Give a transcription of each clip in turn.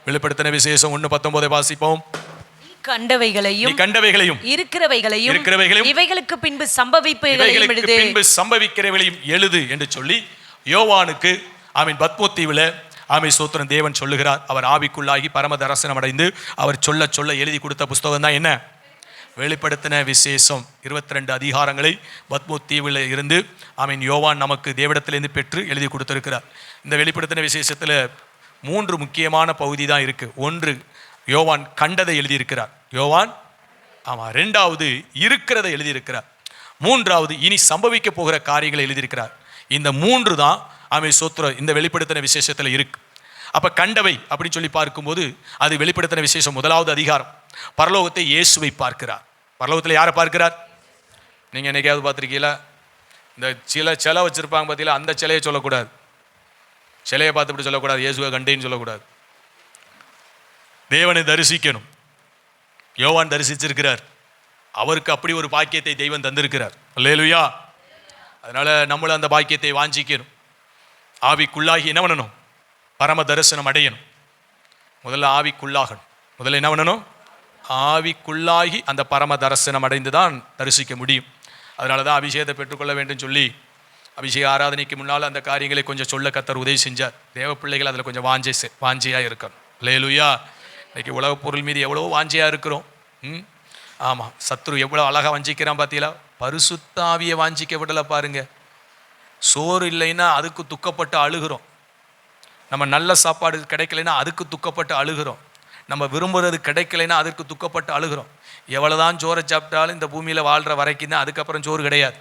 வெளிப்படுத்தின விசேஷம் 1:19 வாசிப்போம். கண்டவைகளையும் இருக்கிறவைகளையும் இவைகளுக்கு பின்பு சம்பவிக்கிறவைகளையும் எழுது என்று சொல்லி யோவானுக்கு பத்மோத்தீவுல சோத்திரம் தேவன் சொல்லுகிறார். அவர் ஆவிக்குள்ளாகி பரம தரிசனம் அடைந்து அவர் சொல்ல சொல்ல எழுதி கொடுத்த புஸ்தகம் தான் என்ன? வெளிப்படுத்தின விசேஷம். 22 அதிகாரங்களை பத்மோத்தீவில் இருந்து யோவான் நமக்கு தேவனிடத்திலிருந்து பெற்று எழுதி கொடுத்திருக்கிறார். இந்த வெளிப்படுத்தின விசேஷத்தில் 3 முக்கியமான பகுதி தான் இருக்கு. ஒன்று, யோவான் கண்டதை எழுதியிருக்கிறார். யோவான் ரெண்டாவது இருக்கிறதை எழுதியிருக்கிறார். மூன்றாவது இனி சம்பவிக்க போகிற காரியங்களை எழுதியிருக்கிறார். இந்த 3 தான் சோத்திரம் இந்த வெளிப்படுத்தின விசேஷத்தில் இருக்கு. அப்ப கண்டவை அப்படின்னு சொல்லி பார்க்கும்போது அது வெளிப்படுத்தின விசேஷம் 1வது அதிகாரம். பரலோகத்தை இயேசுவை பார்க்கிறார். பரலோகத்தில் யாரை பார்க்கிறார்? நீங்க என்னைக்காவது பார்த்திருக்கீங்களா? இந்த சிலை வச்சிருப்பாங்க பார்த்தீங்களா, அந்த சிலையை சொல்லக்கூடாது. சிலையை பார்த்துட்டு சொல்லக்கூடாது, இயேசுவை கண்டேன்னு சொல்லக்கூடாது. தேவனை தரிசிக்கணும். யோவான் தரிசிச்சிருக்கிறார். அவருக்கு அப்படி ஒரு பாக்கியத்தை தெய்வம் தந்திருக்கிறார். அல்லேலூயா. அதனால நம்மளும் அந்த பாக்கியத்தை வாஞ்சிக்கணும். ஆவிக்குள்ளாகி என்ன பண்ணணும்? பரம தரிசனம் அடையணும். முதல்ல ஆவிக்குள்ளாகணும். முதல்ல என்ன பண்ணணும்? ஆவிக்குள்ளாகி அந்த பரம தரிசனம் அடைந்து தான் தரிசிக்க முடியும். அதனால தான் அபிஷேகத்தை பெற்றுக்கொள்ள வேண்டும் சொல்லி அபிஷேக ஆராதனைக்கு முன்னால் அந்த காரியங்களை கொஞ்சம் சொல்ல கர்த்தர் உதவி செஞ்சார். தேவ பிள்ளைகள் அதில் கொஞ்சம் வாஞ்சியாக இருக்கணும். அல்லேலூயா. இன்னைக்கு உலக பொருள் மீது எவ்வளோ வாஞ்சியாக இருக்கிறோம். ஆமாம், சத்ரு எவ்வளோ அழகாக வஞ்சிக்கிறான் பார்த்தீங்களா? பரிசுத்த ஆவியை வாஞ்சிக்க விடலை பாருங்க. சோறு இல்லைன்னா அதுக்கு துக்கப்பட்டு அழுகிறோம். நம்ம நல்ல சாப்பாடு கிடைக்கலைன்னா அதுக்கு துக்கப்பட்டு அழுகிறோம். நம்ம விரும்புகிறது கிடைக்கலைன்னா அதற்கு துக்கப்பட்டு அழுகிறோம். எவ்வளோதான் சோறை சாப்பிட்டாலும் இந்த பூமியில் வாழ்கிற வரைக்கும் தான், அதுக்கப்புறம் சோறு கிடையாது.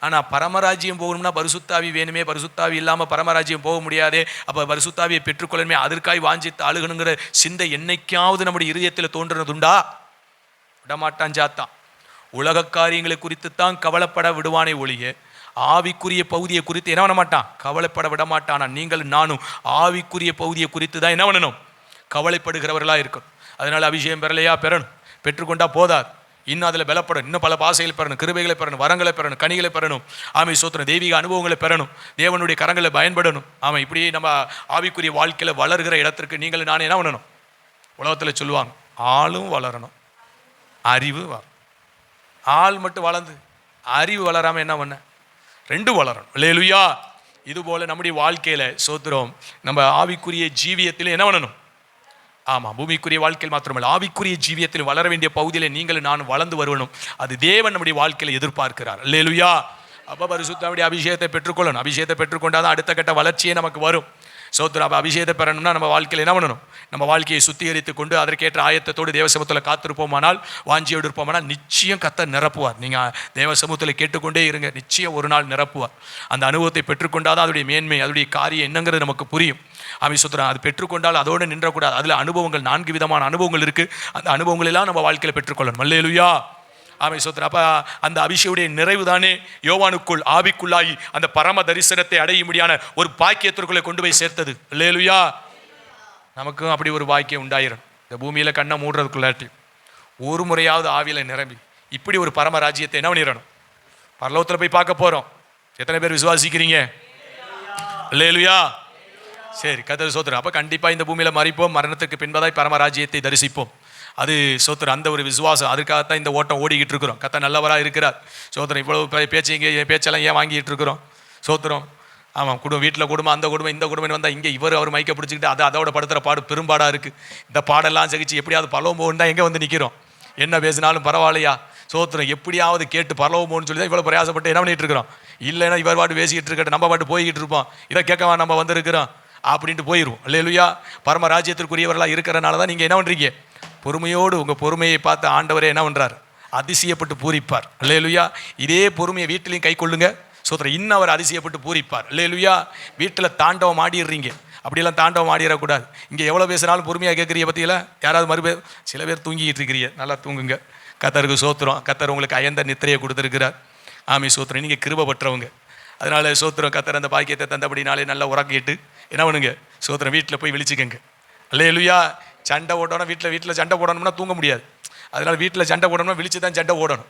ஆனால் பரமராஜ்யம் போகணும்னா பரிசுத்தாவி வேணுமே. பரிசுத்தாவி இல்லாமல் பரமராஜ்யம் போக முடியாதே. அப்போ பரிசுத்தாவியை பெற்றுக்கொள்ளணுமே, அதற்காய் வாஞ்சித்து அழுகணுங்கிற சிந்தை என்னைக்காவது நம்முடைய இருதயத்தில் தோன்றுனதுண்டா? விடமாட்டான் சாத்தான். உலக காரியங்களை குறித்து தான் கவலைப்பட விடுவானே ஒழிய ஆவிக்குரிய பகுதியை குறித்து என்ன பண்ண மாட்டான்? கவலைப்பட விட மாட்டானா? நீங்கள் நானும் ஆவிக்குரிய பகுதியை குறித்து தான் என்ன பண்ணணும்? கவலைப்படுகிறவர்களாக இருக்கணும். அதனால் அபிஷேகம் பெறலையா? பெறணும். பெற்றுக்கொண்டா போதாது, இன்னும் அதில் பலப்படணும். இன்னும் பல பாசைகளை பெறணும், கிருபைகளை பெறணும், வரங்களை பெறணும், கனிகளை பெறணும். சோத்திரம் தெய்வீக அனுபவங்களை பெறணும், தேவனுடைய கரங்களை பயன்படணும். இப்படி நம்ம ஆவிக்குரிய வாழ்க்கையில் வளர்கிற இடத்திற்கு நீங்கள் நானே என்ன பண்ணணும்? உலகத்தில் சொல்லுவாங்க, ஆளும் வளரணும், அறிவு ஆள் மட்டும் வளர்ந்து அறிவு வளராமல் என்ன பண்ண? 2 வளரணும். அல்லேலூயா. இதுபோல் நம்முடைய வாழ்க்கையில் சோத்திரம் நம்ம ஆவிக்குரிய ஜீவியத்தில் என்ன பண்ணணும்? பூமிக்குரிய வாழ்க்கையில் மாத்திரமல்ல, ஆவிக்குரிய ஜீவியத்தில் வளர வேண்டிய பகுதியில் நீங்கள் நான் வளர்ந்து வருவனும். அது தேவன் நம்முடைய வாழ்க்கையில் எதிர்பார்க்கிறார். அல்லேலூயா. அப்போ பரிசுத்தமுடைய அபிஷேகத்தை பெற்றுக்கொள்ளணும். அபிஷேகத்தை பெற்றுக்கொண்டாதான் அடுத்த கட்ட வளர்ச்சியே நமக்கு வரும். சோத்திரம் அபிஷேகத்தை பெறணும்னா நம்ம வாழ்க்கையில் என்ன பண்ணணும்? நம்ம வாழ்க்கையை சுத்திகரித்து கொண்டு அதற்கேற்ற ஆயத்தத்தோடு தேவ சமூகத்தில் காத்திருப்போமானால், வாஞ்சியோடு இருப்போமானால் நிச்சயம் கர்த்தர் நிரப்புவார். நீங்கள் தேவ சமூகத்தில் கேட்டுக்கொண்டே இருங்க, நிச்சயம் ஒரு நாள் நிரப்புவார். அந்த அனுபவத்தை பெற்றுக்கொண்டாதான் அதோடைய மேன்மை, அதோடைய காரியம் என்னங்கிறது நமக்கு புரியும். சோத்திரம் அது பெற்றுக்கொண்டால் அதோடு நின்றக்கூடாது. அதில் அனுபவங்கள் 4 விதமான அனுபவங்கள் இருக்குது. அந்த அனுபவங்கள் எல்லாம் நம்ம வாழ்க்கையில் பெற்றுக்கொள்ளணும். அல்லேலூயா. சோத்திரம். அப்போ அந்த அபிஷேகத்துடைய நிறைவு தானே யோவானுக்குள் ஆவிக்குள்ளாகி அந்த பரம தரிசனத்தை அடையும்படியான ஒரு பாக்கியத்திற்குள்ளே கொண்டு போய் சேர்த்தது. அல்லேலூயா. நமக்கும் அப்படி ஒரு பாக்கியம் உண்டாயிரும். இந்த பூமியில் கண்ணை மூடுறதுக்குள்ளாட்டி ஒரு முறையாவது ஆவியில் நிரம்பி இப்படி ஒரு பரம ராஜ்யத்தை என்ன பண்ணிடணும்? பரலோகத்தில் போய் பார்க்க போகிறோம். எத்தனை பேர் விசுவாசிக்கிறீங்க? அல்லேலூயா. சரி, கர்த்தர் சோத்திரம். அப்போ கண்டிப்பாக இந்த பூமியில் மறிப்போம், மரணத்துக்கு பின்பதாய் பரமராஜ்யத்தை தரிசிப்போம். அது சோத்திரம். அந்த ஒரு விசுவாசம், அதுக்காகத்தான் இந்த ஓட்டம் ஓடிக்கிட்டு இருக்கிறோம். கர்த்தர் நல்லவராக இருக்கிறார். சோத்திரம். இவ்வளவு பேச்செல்லாம் ஏன் வாங்கிட்டு இருக்கிறோம்? சோத்திரம். குடும்பம், வீட்டில் குடும்பம், அந்த குடும்பம், இந்த குடும்பம் வந்தால் இங்கே அவர் மைக்க பிடிச்சிக்கிட்டு அதோட படுத்துகிற பாடு பெரும்பாடாக இருக்குது. இந்த பாடெல்லாம் சகிச்சு எப்படியாவது பரலோகம் போகணும் தான் எங்கே வந்து நிற்கிறோம். என்ன பேசினாலும் பரவாயில்லையா? சோத்திரம். எப்படியாவது கேட்டு பரலோகம் போகணும்னு சொல்லி தான் இவ்வளோ பிரயாசப்பட்டு என்ன பண்ணிட்டு இருக்கிறோம். இல்லைன்னா இவர் பாட்டு பேசிக்கிட்டு இருக்கட்டும், நம்ம பாட்டு போய்கிட்டு இருப்போம். இதை கேட்கவா நம்ம வந்திருக்கிறோம் அப்படின்ட்டு போயிடுவோம். அல்லேலூயா. பரம ராஜ்யத்திற்குரியவர்களாக இருக்கிறனால தான் நீங்கள் என்ன பண்ணுறீங்க? பொறுமையோடு உங்கள் பொறுமையை பார்த்து ஆண்டவரே என்ன பண்ணுறார்? அதிசயப்பட்டு பூரிப்பார். அல்லேலூயா. இதே பொறுமையை வீட்டிலையும் கை கொள்ளுங்க. சோத்திரம். இன்னும் அவர் அதிசயப்பட்டு பூரிப்பார். அல்லேலூயா. வீட்டில் தாண்டவம் ஆடிடுறீங்க, அப்படியெல்லாம் தாண்டவம் ஆடிடக்கூடாது. இங்கே எவ்வளோ பேசினாலும் பொறுமையாக கேட்குறீங்க பற்றியில் யாராவது சில பேர் தூங்கிக்கிட்டு இருக்கிறீங்க. நல்லா தூங்குங்க. கர்த்தருக்கு சோத்திரம். கர்த்தர் உங்களுக்கு அயர்ந்த நித்திரையை கொடுத்துருக்கிறார். சோத்திரம். நீங்கள் கிருபை பெற்றவங்க. அதனால சோத்திரம். கர்த்தர் அந்த பாக்கியத்தை தந்தபடினாலே நல்லா உறக்கிட்டு என்ன பண்ணுங்க? சோத்திரம். வீட்டில் போய் விழிச்சுக்கங்க. அல்லேலூயா. சண்டை ஓடணும். வீட்டில் சண்டை போடணும்னா தூங்க முடியாது. அதனால் வீட்டில் சண்டை போடணும்னா விழிச்சு தான் சண்டை ஓடணும்.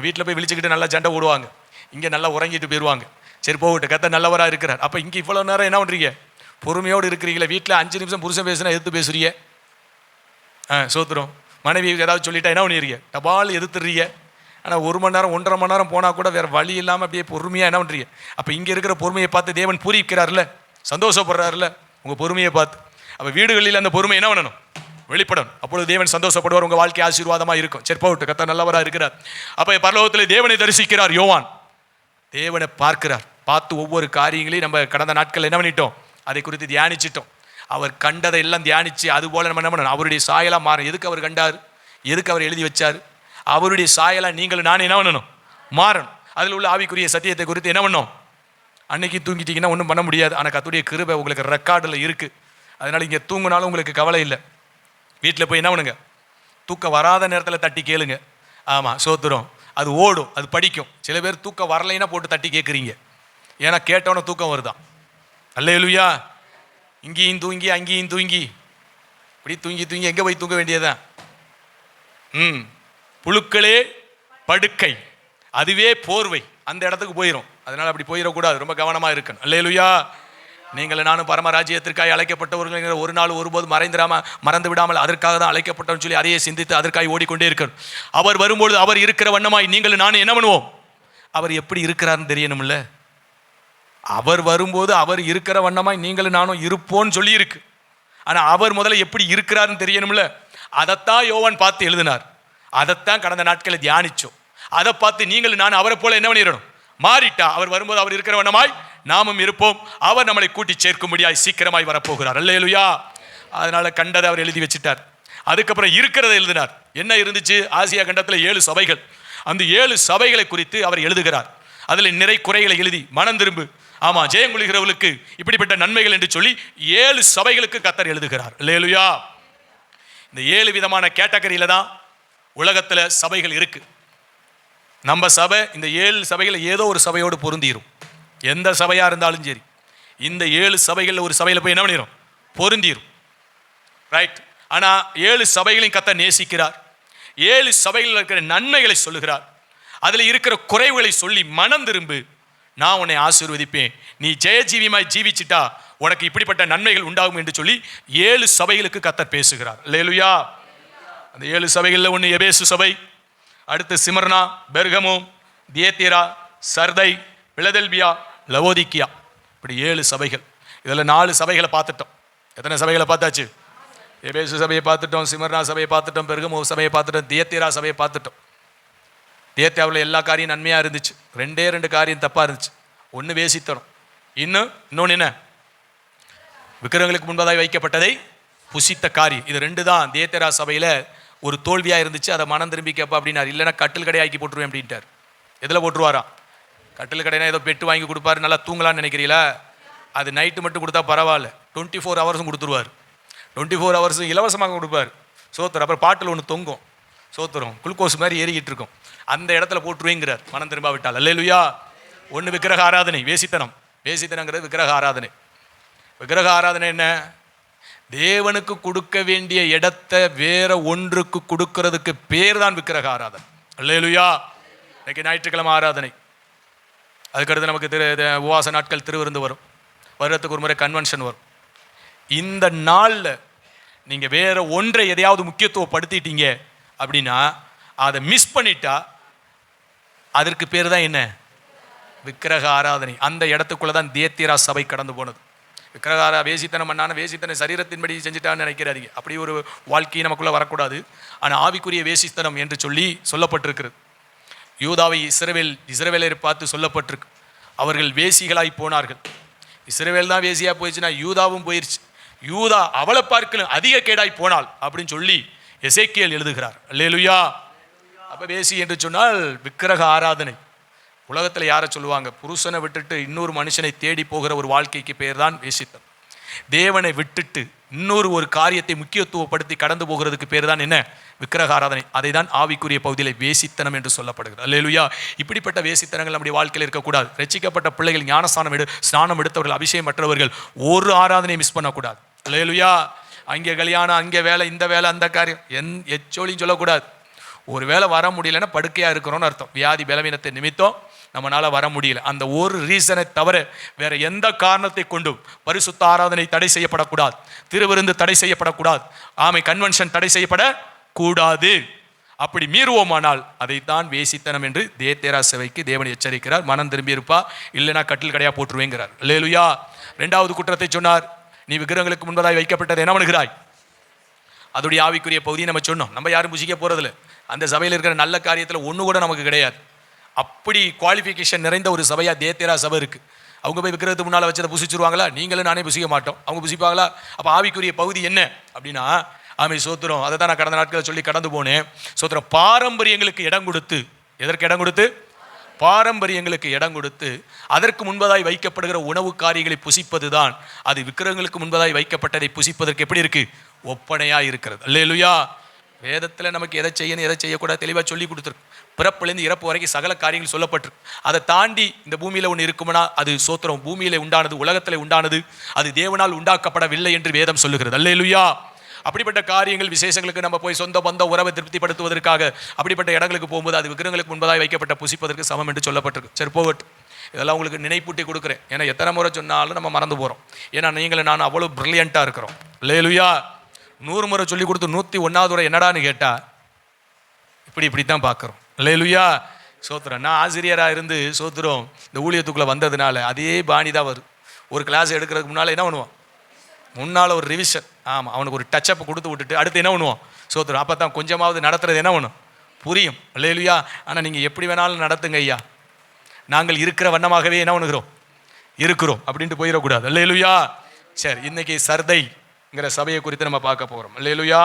வீட்டில் போய் விழிச்சுக்கிட்டு நல்லா சண்டை ஓடுவாங்க, இங்கே நல்லா உறங்கிட்டு போயிடுவாங்க. சரி போகட்டும், கர்த்தர் நல்லவராக இருக்கிறார். அப்போ இங்கே இவ்வளோ நேரம் என்ன பண்ணுறீங்க? பொறுமையோடு இருக்கிறீங்களே. வீட்டில் 5 நிமிஷம் புருஷன் பேசுனா எதிர்த்து பேசுறீங்க. சோத்துரும். மனைவி ஏதாவது சொல்லிட்டா என்ன பண்ணிடுறீங்க? டபால் எதிர்த்துறீங்க. ஆனால் 1 மணி நேரம் 1.5 மணி நேரம் போனால் கூட வேறு வழி இல்லாமல் அப்படியே பொறுமையாக என்ன பண்ணுறீங்க? அப்போ இங்கே இருக்கிற பொறுமையை பார்த்து தேவன் பூரிக்கிறார்ல, சந்தோஷப்படுறாருல உங்கள் பொறுமையை பார்த்து. அப்போ வீடுகளில் அந்த பொறுமை என்ன பண்ணணும்? வெளிப்படணும். அப்பொழுது தேவன் சந்தோஷப்படுவார், உங்கள் வாழ்க்கை ஆசீர்வாதமாக இருக்கும். சரி போகட்டும், கர்த்தர் நல்லவராக இருக்கிறார். அப்போ பரலோகத்தில் தேவனை தரிசிக்கிறார் யோவான். தேவனை பார்க்கிறார். பார்த்து ஒவ்வொரு காரியங்களையும் நம்ம கடந்த நாட்கள் என்ன பண்ணிட்டோம்? அதை குறித்து தியானிச்சிட்டோம். அவர் கண்டதை எல்லாம் தியானித்து அதுபோல் நம்ம என்ன பண்ணணும்? அவருடைய சாயலாக மாறும். எதுக்கு அவர் கண்டார்? எதுக்கு அவர் எழுதி வச்சார்? அவருடைய சாயலாக நீங்களும் நான் என்ன பண்ணணும்? மாறணும். அதில் உள்ள ஆவிக்குரிய சத்தியத்தை குறித்து என்ன பண்ணணும்? அன்னைக்கு தூங்கிட்டீங்கன்னா ஒன்றும் பண்ண முடியாது. ஆனால் கர்த்தருடைய கிருபை உங்களுக்கு ரெக்கார்டில் இருக்குது. அதனால் இங்கே தூங்கினாலும் உங்களுக்கு கவலை இல்லை. வீட்டில் போய் என்ன பண்ணுங்க? தூக்கம் வராத நேரத்தில் தட்டி கேளுங்க. ஆமாம், சோத்துரும். அது ஓடும், அது படிக்கும். சில பேர் தூக்கம் வரலைன்னா போட்டு தட்டி கேட்குறீங்க. ஏன்னா கேட்டவன தூக்கம் வருதான். அல்லேலூயா. இங்கேயும் தூங்கி அங்கேயும் தூங்கி இப்படி தூங்கி தூங்கி எங்கே போய் தூங்க வேண்டியதான்? புழுக்களே படுக்கை, அதுவே போர்வை, அந்த இடத்துக்கு போயிடும். அதனால் அப்படி போயிடக்கூடாது. ரொம்ப கவனமாக இருக்கணும். அல்லேலூயா. நீங்கள் நானும் பரமராஜ்யத்திற்காக அழைக்கப்பட்டவர்கள் ஒரு நாள் ஒருபோது மறந்து விடாமல் அதற்காக தான் அழைக்கப்பட்டோம்னு சொல்லி அதையே சிந்தித்து அதற்காக ஓடிக்கொண்டே இருக்கணும். அவர் வரும்பொழுது அவர் இருக்கிற வண்ணமாய் நீங்கள் நானும் என்ன பண்ணுவோம்? அவர் எப்படி இருக்கிறாருன்னு தெரியணும்ல. அவர் வரும்போது அவர் இருக்கிற வண்ணமாய் நீங்களும் நானும் இருப்போன்னு சொல்லி இருக்கு. ஆனால் அவர் முதல்ல எப்படி இருக்கிறாருன்னு தெரியணும்ல. அதைத்தான் யோவான் பார்த்து எழுதினார். அதைத்தான் கடந்த நாட்களை தியானிச்சோம். அதை பார்த்து நீங்களும் நான் அவரை போல என்ன பண்ணிடணும்? மாறிட்டா அவர் வரும்போது அவர் இருக்கிற வண்ணமாய் நாமும் இருப்போம். அவர் நம்மளை கூட்டி சேர்க்கும்படியாய் சீக்கிரமாய் வரப்போகிறார். அல்லேலூயா. அதனால கண்டதை அவர் எழுதி வச்சிட்டார். அதுக்கப்புறம் இருக்கிறத எழுதினார். என்ன இருந்துச்சு? ஆசியா கண்டத்தில் 7 சபைகள். அந்த 7 சபைகளை குறித்து அவர் எழுதுகிறார். அதில் நிறை குறைகளை எழுதி மனம் திரும்பு, ஆமா ஜெயங்கொள்கிறவர்களுக்கு இப்படிப்பட்ட நன்மைகள் என்று சொல்லி 7 சபைகளுக்கு கர்த்தர் எழுதுகிறார். அல்லேலூயா. இந்த 7 விதமான கேட்டகரியில தான் உலகத்தில் சபைகள் இருக்கு. நம்ம சபை இந்த 7 சபைகள் ஏதோ ஒரு சபையோடு பொருந்திரும். எந்த சபையா இருந்தாலும் சரி, இந்த 7 சபைகளில் ஒரு சபையில் போய் என்ன பண்ணிடும்? பொருந்திரும். ரைட். ஆனால் 7 சபைகளையும் கர்த்தர் நேசிக்கிறார். 7 சபைகளில் இருக்கிற நன்மைகளை சொல்லுகிறார். அதில் இருக்கிற குறைவுகளை சொல்லி மனம் திரும்பு, நான் உன்னை ஆசீர்வதிப்பேன், நீ ஜெயஜீவியமாய் ஜீவிச்சிட்டா உனக்கு இப்படிப்பட்ட நன்மைகள் உண்டாகும் என்று சொல்லி 7 சபைகளுக்கு கர்த்தர் பேசுகிறார். அல்லேலூயா. அந்த 7 சபைகளில் ஒன்று எபேசு சபை, அடுத்து சிமர்னா, பெர்கமு, தியத்தீரா, சர்தை, பிலதெல்பியா, லவோதிக்கியா. இப்படி 7 சபைகள். இதில் 4 சபைகளை பார்த்துட்டோம். எத்தனை சபைகளை பார்த்தாச்சு? எபேசு சபையை பார்த்துட்டோம், சிமர்னா சபையை பார்த்துட்டோம், பெர்கமு சபையை பார்த்துட்டோம், தியத்தீரா சபையை பார்த்துட்டோம். தியத்தீராவில் எல்லா காரியம் நன்மையாக இருந்துச்சு. 2 காரியம் தப்பாக இருந்துச்சு. ஒன்று வேசித்தனம், இன்னொன்று என்ன? விக்கிரகங்களுக்கு முன்பதாக வைக்கப்பட்டதை புசித்த காரியம். இது 2 தான் தியத்தீரா சபையில் ஒரு தோல்வியாக இருந்துச்சு. அதை மனம் திரும்பி கேட்பா அப்படின்னார். இல்லைன்னா கட்டில் கடை ஆக்கி போட்டுருவேன் அப்படின்ட்டார். எதில் போட்டுருவாராம்? கட்டில் கடைனா ஏதோ பெட்டு வாங்கி கொடுப்பாரு, நல்லா தூங்கலான்னு நினைக்கிறீங்களா? அது நைட்டு மட்டும் கொடுத்தா பரவாயில்ல, 24 ஹவர்ஸும் கொடுத்துருவார். 24 ஹவர்ஸும் இலவசமாக கொடுப்பார். சோத்துரும். அப்புறம் பாட்டில் ஒன்று தொங்கும், சோத்துரும் குளுக்கோஸ் மாதிரி ஏறிக்கிட்டு இருக்கும். அந்த இடத்துல போட்டுருவேங்கிறார் மனம் திரும்ப விட்டால். அல்லேலூயா. ஒன்று விக்கிரக ஆராதனை, வேசித்தனம். வேசித்தனங்கிறது விக்கிரக ஆராதனை. விக்கிரக ஆராதனை என்ன? தேவனுக்கு கொடுக்க வேண்டிய இடத்தை வேற ஒன்றுக்கு கொடுக்கறதுக்கு பேர் தான் விக்கிரக ஆராதனை. அல்லேலூயா. இன்னைக்கு ஞாயிற்றுக்கிழமை ஆராதனை, அதுக்கடுத்து நமக்கு உபவாச நாட்கள் திருவிருந்து வரும், வருடத்துக்கு ஒரு முறை கன்வென்ஷன் வரும். இந்த நாளில் நீங்கள் வேற ஒன்றை எதையாவது முக்கியத்துவப்படுத்திட்டீங்க அப்படின்னா, அதை மிஸ் பண்ணிட்டா அதற்கு பேர் தான் என்ன? விக்கிரக ஆராதனை. அந்த இடத்துக்குள்ளே தான் தியத்தீரா சபை கடந்து போனது. விக்கிரகாரா வேசித்தனம் பண்ணான வேசித்தனை சரீரத்தின்படி செஞ்சுட்டான்னு நினைக்கிறாதீங்க. அப்படி ஒரு வாழ்க்கையை நமக்குள்ளே வரக்கூடாது. ஆனால் ஆவிக்குரிய வேசித்தனம் என்று சொல்லி சொல்லப்பட்டிருக்கிறது. யூதாவை இஸ்ரவேலரை பார்த்து சொல்லப்பட்டிருக்கு, அவர்கள் வேசிகளாய் போனார்கள். இஸ்ரவேல் தான் வேசியாக போயிடுச்சுன்னா யூதாவும் போயிடுச்சு. யூதா அவளை பார்க்கணும் அதிக கேடாய் போனாள் அப்படின்னு சொல்லி எசேக்கியேல் எழுதுகிறார். அல்லேலூயா. அப்போ வேசி என்று சொன்னால் விக்கிரக ஆராதனை. உலகத்தில் யாரை சொல்லுவாங்க? புருஷனை விட்டுட்டு இன்னொரு மனுஷனை தேடி போகிற ஒரு வாழ்க்கைக்கு பேர் தான் வேசித்தனம். தேவனை விட்டுட்டு இன்னொரு ஒரு காரியத்தை முக்கியத்துவப்படுத்தி கடந்து போகிறதுக்கு பேர் தான் என்ன? விக்கிரக ஆராதனை. அதை தான் ஆவிக்குரிய பகுதியில் வேசித்தனம் என்று சொல்லப்படுகிறது. அல்லேலூயா. இப்படிப்பட்ட வேசித்தனங்கள் நம்முடைய வாழ்க்கையில் இருக்கக்கூடாது. ரட்சிக்கப்பட்ட பிள்ளைகள், ஸ்நானம் எடுத்தவர்கள், அபிஷேகம் மற்றவர்கள் ஒரு ஆராதனையை மிஸ் பண்ணக்கூடாது. அல்லேலூயா. அங்கே கல்யாணம், அங்கே வேலை, இந்த வேலை, அந்த காரியம் எச்சோலியும் சொல்லக்கூடாது. ஒருவேளை வர முடியலன்னா படுக்கையாக இருக்கிறோன்னு அர்த்தம். வியாதி பலவீனத்தை நிமித்தம் நம்மளால் வர முடியல. அந்த ஒரு ரீசனை தவிர வேற எந்த காரணத்தை கொண்டும் பரிசுத்த ஆராதனை தடை செய்யப்படக்கூடாது, திருவிருந்து தடை செய்யப்படக்கூடாது, கன்வென்ஷன் தடை செய்யப்படக்கூடாது. அப்படி மீறுவோமானால் அதைத்தான் வேசித்தனம் என்று தேத்தேரா சபைக்கு தேவன் எச்சரிக்கிறார். மனம் திரும்பி இருப்பா, இல்லைனா கட்டில் கடையா போட்டுருவேங்கிறார். அல்லேலூயா. 2வது குற்றத்தை சொன்னார், நீ விக்கிரகங்களுக்கு முன்பதாய் வைக்கப்பட்டதை என்ன பண்ணுகிறாய். அதோடைய ஆவிக்குரிய பகுதியை நம்ம சொன்னோம். நம்ம யாரும் புசிக்க போறதில்ல. அந்த சபையில் இருக்கிற நல்ல காரியத்தில் ஒன்று கூட நமக்கு கிடையாது. அப்படி குவாலிஃபிகேஷன் நிறைந்த ஒரு சபையா தேத்தேரா சபை இருக்கு. அவங்க போய் விக்கிரகத்துக்கு முன்னால் வச்சதை புசிச்சிருவாங்களா? நீங்களும் நானே புசிக்க மாட்டோம், அவங்க புசிப்பாங்களா? அப்போ ஆவிக்குரிய பகுதி என்ன அப்படின்னா, சோத்திரம். அதை தான் நான் கடந்த நாட்களில் சொல்லி கடந்து போனேன். சோத்திரம், பாரம்பரியங்களுக்கு இடம் கொடுத்து, எதற்கு இடம் கொடுத்து? பாரம்பரியங்களுக்கு இடம் கொடுத்து அதற்கு முன்பதாய் வைக்கப்படுகிற உணவு காரியங்களை புசிப்பது தான் அது விக்கிரகங்களுக்கு முன்பதாய் வைக்கப்பட்டதை புசிப்பதற்கு எப்படி இருக்கு? ஒப்பனையா இருக்கிறது. அல்லேலூயா. வேதத்தில் நமக்கு எதை செய்யணும் எதை செய்யக்கூடாது தெளிவாக சொல்லி கொடுத்துருக்கு. பிறப்பிலிருந்து இறப்பு வரைக்கும் சகல காரியங்கள் சொல்லப்பட்டிருக்கு. அதை தாண்டி இந்த பூமியில் ஒன்று இருக்கும்னா அது சோத்திரம், பூமியில உண்டானது, உலகத்தில் உண்டானது, அது தேவனால் உண்டாக்கப்படவில்லை என்று வேதம் சொல்லுகிறது. அல்லேலூயா. அப்படிப்பட்ட காரியங்கள் விசேஷங்களுக்கு நம்ம போய் சொந்த பந்த உறவை திருப்திப்படுத்துவதற்காக அப்படிப்பட்ட இடங்களுக்கு போகும்போது அது விக்கிரகங்களுக்கு முன்பதாக வைக்கப்பட்ட புசிப்பதற்கு சமம் என்று சொல்லப்பட்டிருக்கு. சரி, போகட்டு. இதெல்லாம் உங்களுக்கு நினைப்பூட்டி கொடுக்குறேன். ஏன்னா எத்தனை முறை சொன்னாலும் நம்ம மறந்து போகிறோம். ஏன்னா நீங்களும் நான் அவ்வளோ பிரில்லியண்ட்டாக இருக்கிறோம். அல்லேலூயா. 100 முறை சொல்லி கொடுத்து 101வது முறை என்னடான்னு கேட்டால் இப்படித்தான் பார்க்குறோம். அல்லேலூயா. சோத்திரம். நான் ஆசிரியராக இருந்து சோத்திரம் இந்த ஊழியத்துக்குள்ளே வந்ததுனால அதே பாணி தான் வரும். ஒரு கிளாஸ் எடுக்கிறதுக்கு முன்னால் என்ன பண்ணுவோம்? முன்னால் ஒரு ரிவிஷன், அவனுக்கு ஒரு டச்சப் கொடுத்து விட்டுட்டு அடுத்து என்ன பண்ணுவோம்? சோத்திரம். அப்போ தான் கொஞ்சமாவது நடத்துறது என்ன பண்ணும்? புரியும். அல்லேலூயா. ஆனால் நீங்கள் எப்படி வேணாலும் நடத்துங்க ஐயா, நாங்கள் இருக்கிற வண்ணமாகவே என்ன பண்ணுகிறோம்? இருக்கிறோம் அப்படின்ட்டு போயிடக்கூடாது. அல்லேலூயா. சரி, இன்னைக்கு சர்தைங்கிற சபையை குறித்து நம்ம பார்க்க போகிறோம். அல்லேலூயா.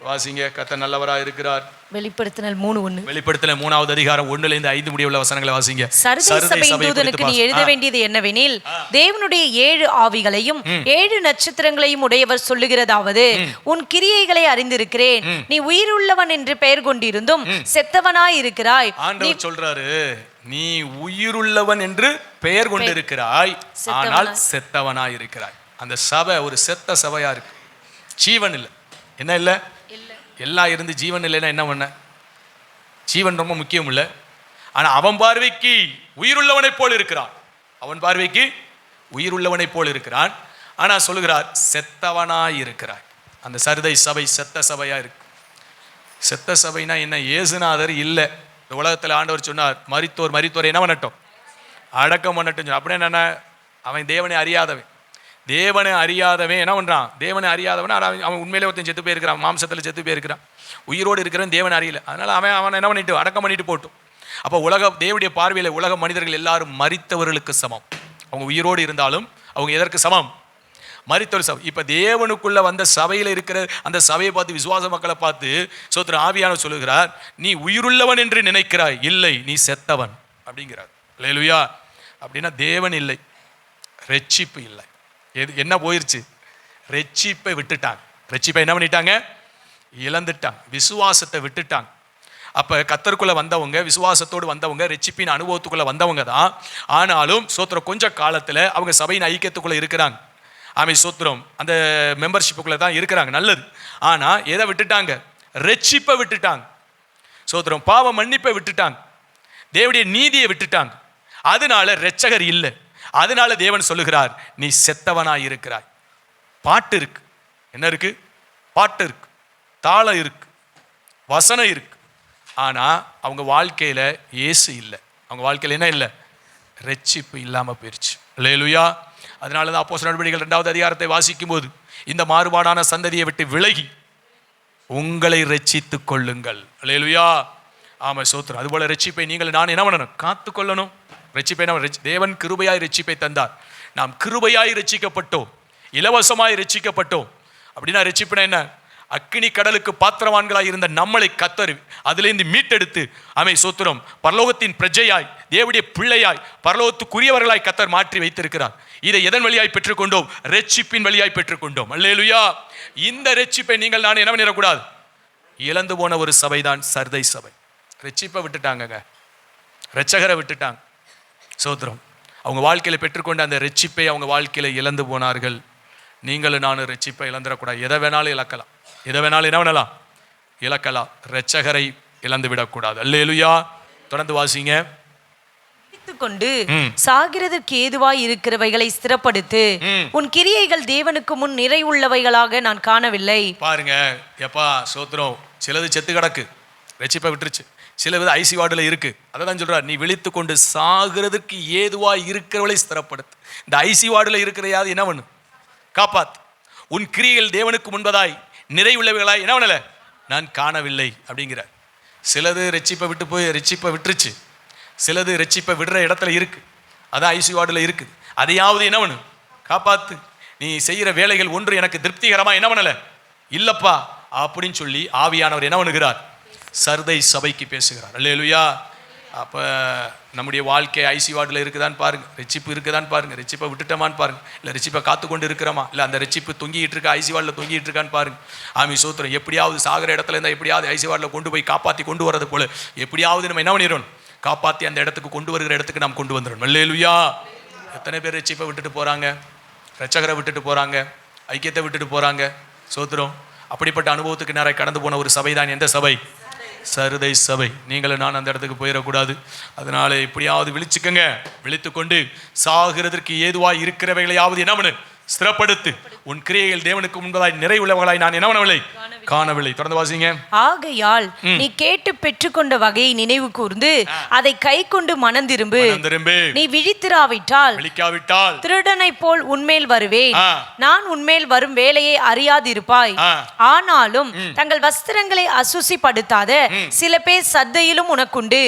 வாசிங்க. கர்த்தர் நல்லவராக இருக்கிறார். வெளிப்படுத்தினல் 3:1. வெளிப்படுத்தின 3வது அதிகாரம் 1-5 முடிய உள்ள வசனங்களை வாசிங்க. சர்தை சபையின் தூதனுக்கு நீ எழுத வேண்டியது என்னவெனில், தேவனுடைய 7 ஆவிகளையும் 7 நட்சத்திரங்களையும் உடையவர் சொல்லுகிறதாவது, உன் கிரியைகளை அறிந்திருக்கிறேன். நீ உயிருள்ளவன் என்று பெயர் கொண்டிருந்தும் செத்தவனாய் இருக்கிறாய். ஆண்டவர் சொல்றாரு, நீ உயிருள்ளவன் என்று பெயர் கொண்டிருக்கிறாய், ஆனால் செத்தவனாய் இருக்கிறாய். அந்த சபை ஒரு செத்த சபையா இருக்கு. ஜீவன் இல்லை. என்ன இல்லை? எல்லாம் இருந்து ஜீவன் இல்லைன்னா என்ன பண்ண? ஜீவன் ரொம்ப முக்கியம் இல்லை. ஆனால் அவன் பார்வைக்கு உயிருள்ளவனை போல் இருக்கிறான். அவன் பார்வைக்கு உயிருள்ளவனை போல் இருக்கிறான். ஆனால் சொல்லுகிறார், செத்தவனாய் இருக்கிறாய். அந்த சர்தை சபை செத்த சபையா இருக்கு. செத்த சபைனா என்ன? இயேசுநாதர் இல்லை. இந்த உலகத்தில் ஆண்டவர் சொன்னார், மரித்தோர் என்ன பண்ணட்டும்? அடக்கம் பண்ணட்டும். அப்படியே என்ன? அவன் தேவனை அறியாதவன். தேவனை அறியாதவன் என்ன பண்ணுறான்? தேவனை அறியாதவன் அவன் உண்மையிலே ஒருத்தன் செத்து போயிருக்கிறான், மாம்சத்தில் செத்து போயிருக்கிறான். உயிரோடு இருக்கிறவன் தேவன் அறியல. அதனால் அவன் என்ன பண்ணிட்டு அடக்கம் பண்ணிட்டு போட்டும். அப்போ தேவனுடைய பார்வையில் உலக மனிதர்கள் எல்லாரும் மரித்தவர்களுக்கு சமம். அவங்க உயிரோடு இருந்தாலும் அவங்க எதற்கு சமம்? மரித்தவர் சபை. இப்போ தேவனுக்குள்ள வந்த சபையில் இருக்கிற அந்த சபையை பார்த்து, விசுவாச மக்களை பார்த்து சோத்திர ஆவியானவர் சொல்லுகிறார், நீ உயிருள்ளவன் என்று நினைக்கிறாய், இல்லை, நீ செத்தவன் அப்படிங்கிறார். அல்லேலூயா. அப்படின்னா தேவன் இல்லை, ரட்சிப்பு இல்லை. என்ன போயிருச்சு? ரட்சிப்பை விட்டுட்டாங்க. ரட்சிப்பை என்ன பண்ணிட்டாங்க? இழந்துட்டாங்க. விசுவாசத்தை விட்டுட்டாங்க. அப்போ கர்த்தருக்குள்ள வந்தவங்க, விசுவாசத்தோடு வந்தவங்க, ரட்சிப்பின் அனுபவத்துக்குள்ள வந்தவங்க தான். ஆனாலும் சோத்திரம் கொஞ்ச காலத்தில் அவங்க சபையின் ஐக்கியத்துக்குள்ள இருக்கிறாங்க. சோத்திரம் அந்த மெம்பர்ஷிப்புக்குள்ள தான் இருக்கிறாங்க. நல்லது. ஆனால் எதை விட்டுட்டாங்க? ரட்சிப்பை விட்டுட்டாங்க. சோத்திரம் பாவ மன்னிப்பை விட்டுட்டாங்க. தேவனுடைய நீதியை விட்டுட்டாங்க. அதனால இரட்சகர் இல்லை. அதனால தேவன் சொல்லுகிறார், நீ செத்தவனாய் இருக்கிறாய். பாட்டு இருக்கு. என்ன இருக்கு? பாட்டு இருக்கு, தாளம் இருக்கு, வசனம் இருக்கு. ஆனா அவங்க வாழ்க்கையில இயேசு இல்லை. அவங்க வாழ்க்கையில என்ன இல்லை? ரட்சிப்பு இல்லாம போயிருச்சு. அல்லேலூயா. அதனாலதான் அப்போஸ்தலர் நடவடிக்கைகள் 2வது அதிகாரத்தை வாசிக்கும் போது, இந்த மாறுபாடான சந்ததியை விட்டு விலகி உங்களை ரட்சித்துக் கொள்ளுங்கள். அல்லேலூயா. சோத்திரம். அதுபோல ரட்சிப்பை நீங்கள் நான் என்ன பண்ணணும்? காத்துக்கொள்ளணும். ரட்சிப்பை தேவன் கிருபையாய் ரட்சிப்பை தந்தார். நாம் கிருபையாய் ரட்சிக்கப்பட்டோம், இலவசமாய் ரட்சிக்கப்பட்டோம். அப்படின்னா ரட்சிப்புனா என்ன? அக்கினி கடலுக்கு பாத்திரவான்களாய் இருந்த நம்மளை கர்த்தர் அதிலிருந்து மீட்டெடுத்து சோத்திரம் பரலோகத்தின் பிரஜையாய், தேவனுடைய பிள்ளையாய், பரலோகத்துக்குரியவர்களாய் கர்த்தர் மாற்றி வைத்திருக்கிறார். இதை எதன் வழியாய் பெற்றுக்கொண்டோம்? ரட்சிப்பின் வழியாய் பெற்றுக்கொண்டோம். அல்லேலூயா. இந்த ரட்சிப்பை நீங்கள் நான் என்ன பண்ணிடக்கூடாது? இழந்து போன ஒரு சபைதான் சர்தை சபை. ரட்சிப்பை விட்டுட்டாங்க, இரட்சகரை விட்டுட்டாங்க. சோத்திரம். அவங்க வாழ்க்கையில் பெற்றுக்கொண்ட அந்த ரட்சிப்பை அவங்க வாழ்க்கையில் இழந்து போனார்கள். நீங்களும் நானும் ரட்சிப்பை இழந்துடக்கூடாது. எதை வேணாலும் இழக்கலாம். எதை வேணாலும் என்ன பண்ணலாம்? இழக்கலாம். இரட்சகரை இழந்து விடக்கூடாது. அல்லேலுயா. தொடர்ந்து வாசிங்க. கொண்டு சாகிறதற்கு ஏதுவாய் இருக்கிறவைகளை ஸ்திரப்படுத்து. உன் கிரியைகள் தேவனுக்கு முன் நிறைவுள்ளவைகளாக நான் காணவில்லை. பாருங்க எப்பா சோத்திரம். சிலது செத்து கிடக்கு, ரட்சிப்பை விட்டுருச்சு. சிலது ஐசி வார்டுல இருக்கு. அதை தான் சொல்றார், நீ விழித்து கொண்டு சாகிறதுக்கு ஏதுவாய் இருக்கிறவளை ஸ்திரப்படுத்து. இந்த ஐசி வார்டுல இருக்கிறதையாவது என்ன பண்ணு, காப்பாத்து. உன் கிரியைகள் தேவனுக்கு முன்பதாய் நிறைவுள்ளவைகளாய் என்ன பண்ணல நான் காணவில்லை அப்படிங்கிறார். சிலது ரட்சிப்பை விட்டு போய் ரட்சிப்பை விட்டுருச்சு, சிலது ரட்சிப்பை விடுற இடத்துல இருக்கு, அதான் ஐசி வார்டில் இருக்குது. அதையாவது என்ன பண்ணு, காப்பாத்து. நீ செய்கிற வேலைகள் ஒன்று எனக்கு திருப்திகரமா என்ன பண்ணல இல்லப்பா அப்படின்னு சொல்லி ஆவியானவர் என்ன பண்ணுகிறார், சர்தை சபைக்கு பேசுகிறார். அல்லேலுயா. அப்போ நம்முடைய வாழ்க்கை ஐசி வார்டில் இருக்குதான்னு பாருங்க, ரட்சிப்பு இருக்குதான்னு பாருங்க, ரட்சிப்பை விட்டுட்டோமான்னு பாருங்க, இல்லை ரட்சிப்பை காத்து கொண்டு இருக்கிறோமா, இல்லை அந்த ரட்சிப்பு தொங்கிட்டு இருக்கா, ஐசி வார்டில் தொங்கிட்டு இருக்கான்னு பாருங்க. ஆமி சோத்திரம். எப்படியாவது சாகிற இடத்துல இருந்தால் எப்படியாவது ஐசி வார்டில் கொண்டு போய் காப்பாற்றி கொண்டு வரது போல எப்படியாவது நம்ம என்ன பண்ணிடணும், காப்பாற்றி அந்த இடத்துக்கு கொண்டு வருகிற இடத்துக்கு நாம் கொண்டு வந்துடணும். அல்லேலுயா. எத்தனை பேர் ரட்சிப்பை விட்டுட்டு போகிறாங்க, ரட்சகரை விட்டுட்டு போகிறாங்க, ஐக்கியத்தை விட்டுட்டு போகிறாங்க. சோத்திரம். அப்படிப்பட்ட அனுபவத்துக்கு நேராக கடந்து போன ஒரு சபை தான் எந்த சபை, சர்தை சபை. நீங்களும் நான் அந்த இடத்துக்கு போயிடக்கூடாது. அதனால எப்படியாவது விழிச்சுக்கங்க. விழித்து கொண்டு சாகிறதற்கு ஏதுவாய் இருக்கிறவைகளையாவது என்ன பண்ணு, ஸ்திரப்படுத்து. உன் கிரியைகள் தேவனுக்கு முன்பதாய் நிறைவுள்ளவர்களாய் நான் என்ன பண்ணவில்லை காணவில்லை. தொடர்ந்து வாசிங்க. ஆகையால் நீ கேட்டு பெற்றுக்கொண்ட வகையை நினைவு கூர்ந்து அதை கை கொண்டு மனம் திரும்பு. நீ விழித்திராவிட்டால் திருடனை போல் உன்மேல் வருவேன். நான் உன்மேல் வரும் வேலையை அறியாதிருப்பாய். ஆனாலும் தங்கள் வஸ்திரங்களை அசுசிப்படுத்தாத சில பேர் சத்தையிலும் உனக்குண்டு.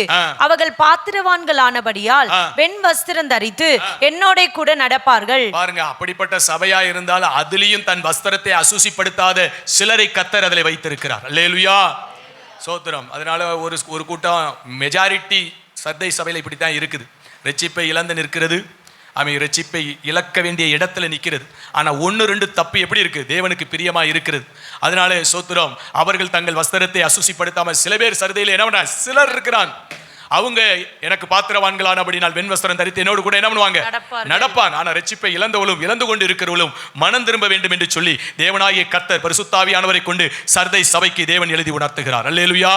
அவர்கள் பாத்திரவான்கள் ஆனபடியால் வெண் வஸ்திரம் தரித்து என்னோட கூட நடப்பார்கள். பாருங்க, அப்படிப்பட்ட சபையா இருந்தால் அதிலையும் தன் வஸ்திரத்தை அசுசிப்படுத்தாத சிலரை கர்த்தர் அதில் வைத்திருக்கிறார். அல்லேலுயா. சோத்திரம். அதனால ஒரு கூட்டம் மெஜாரிட்டி சர்தை சபையில் இப்படித்தான் இருக்குது. ரட்சிப்பை இழந்து நிற்கிறது, ரட்சிப்பை இழக்க வேண்டிய இடத்துல நிற்கிறது. ஆனால் 1-2 தப்பு எப்படி இருக்கு, தேவனுக்கு பிரியமா இருக்கிறது. அதனால சோத்திரம், அவர்கள் தங்கள் வஸ்திரத்தை அசுசிப்படுத்தாம சில பேர் சர்தையில் என்ன பண்ண சிலர் இருக்கிறான். அவங்க எனக்கு பாத்திரவான்களானபடினால் வெண் வஸ்திரம் தரித்து என்னோடு கூட என்ன பண்ணுவாங்க, நடப்பான். ஆனா ரட்சிப்பை இழந்தவளும் இழந்து கொண்டு இருக்கிறவளும் மனம் திரும்ப வேண்டும் என்று சொல்லி தேவனாகிய கர்த்தர் பரிசுத்தாவியானவரை கொண்டு சர்தை சபைக்கு தேவன் எழுதி உணர்த்துகிறார். அல்லேலுயா.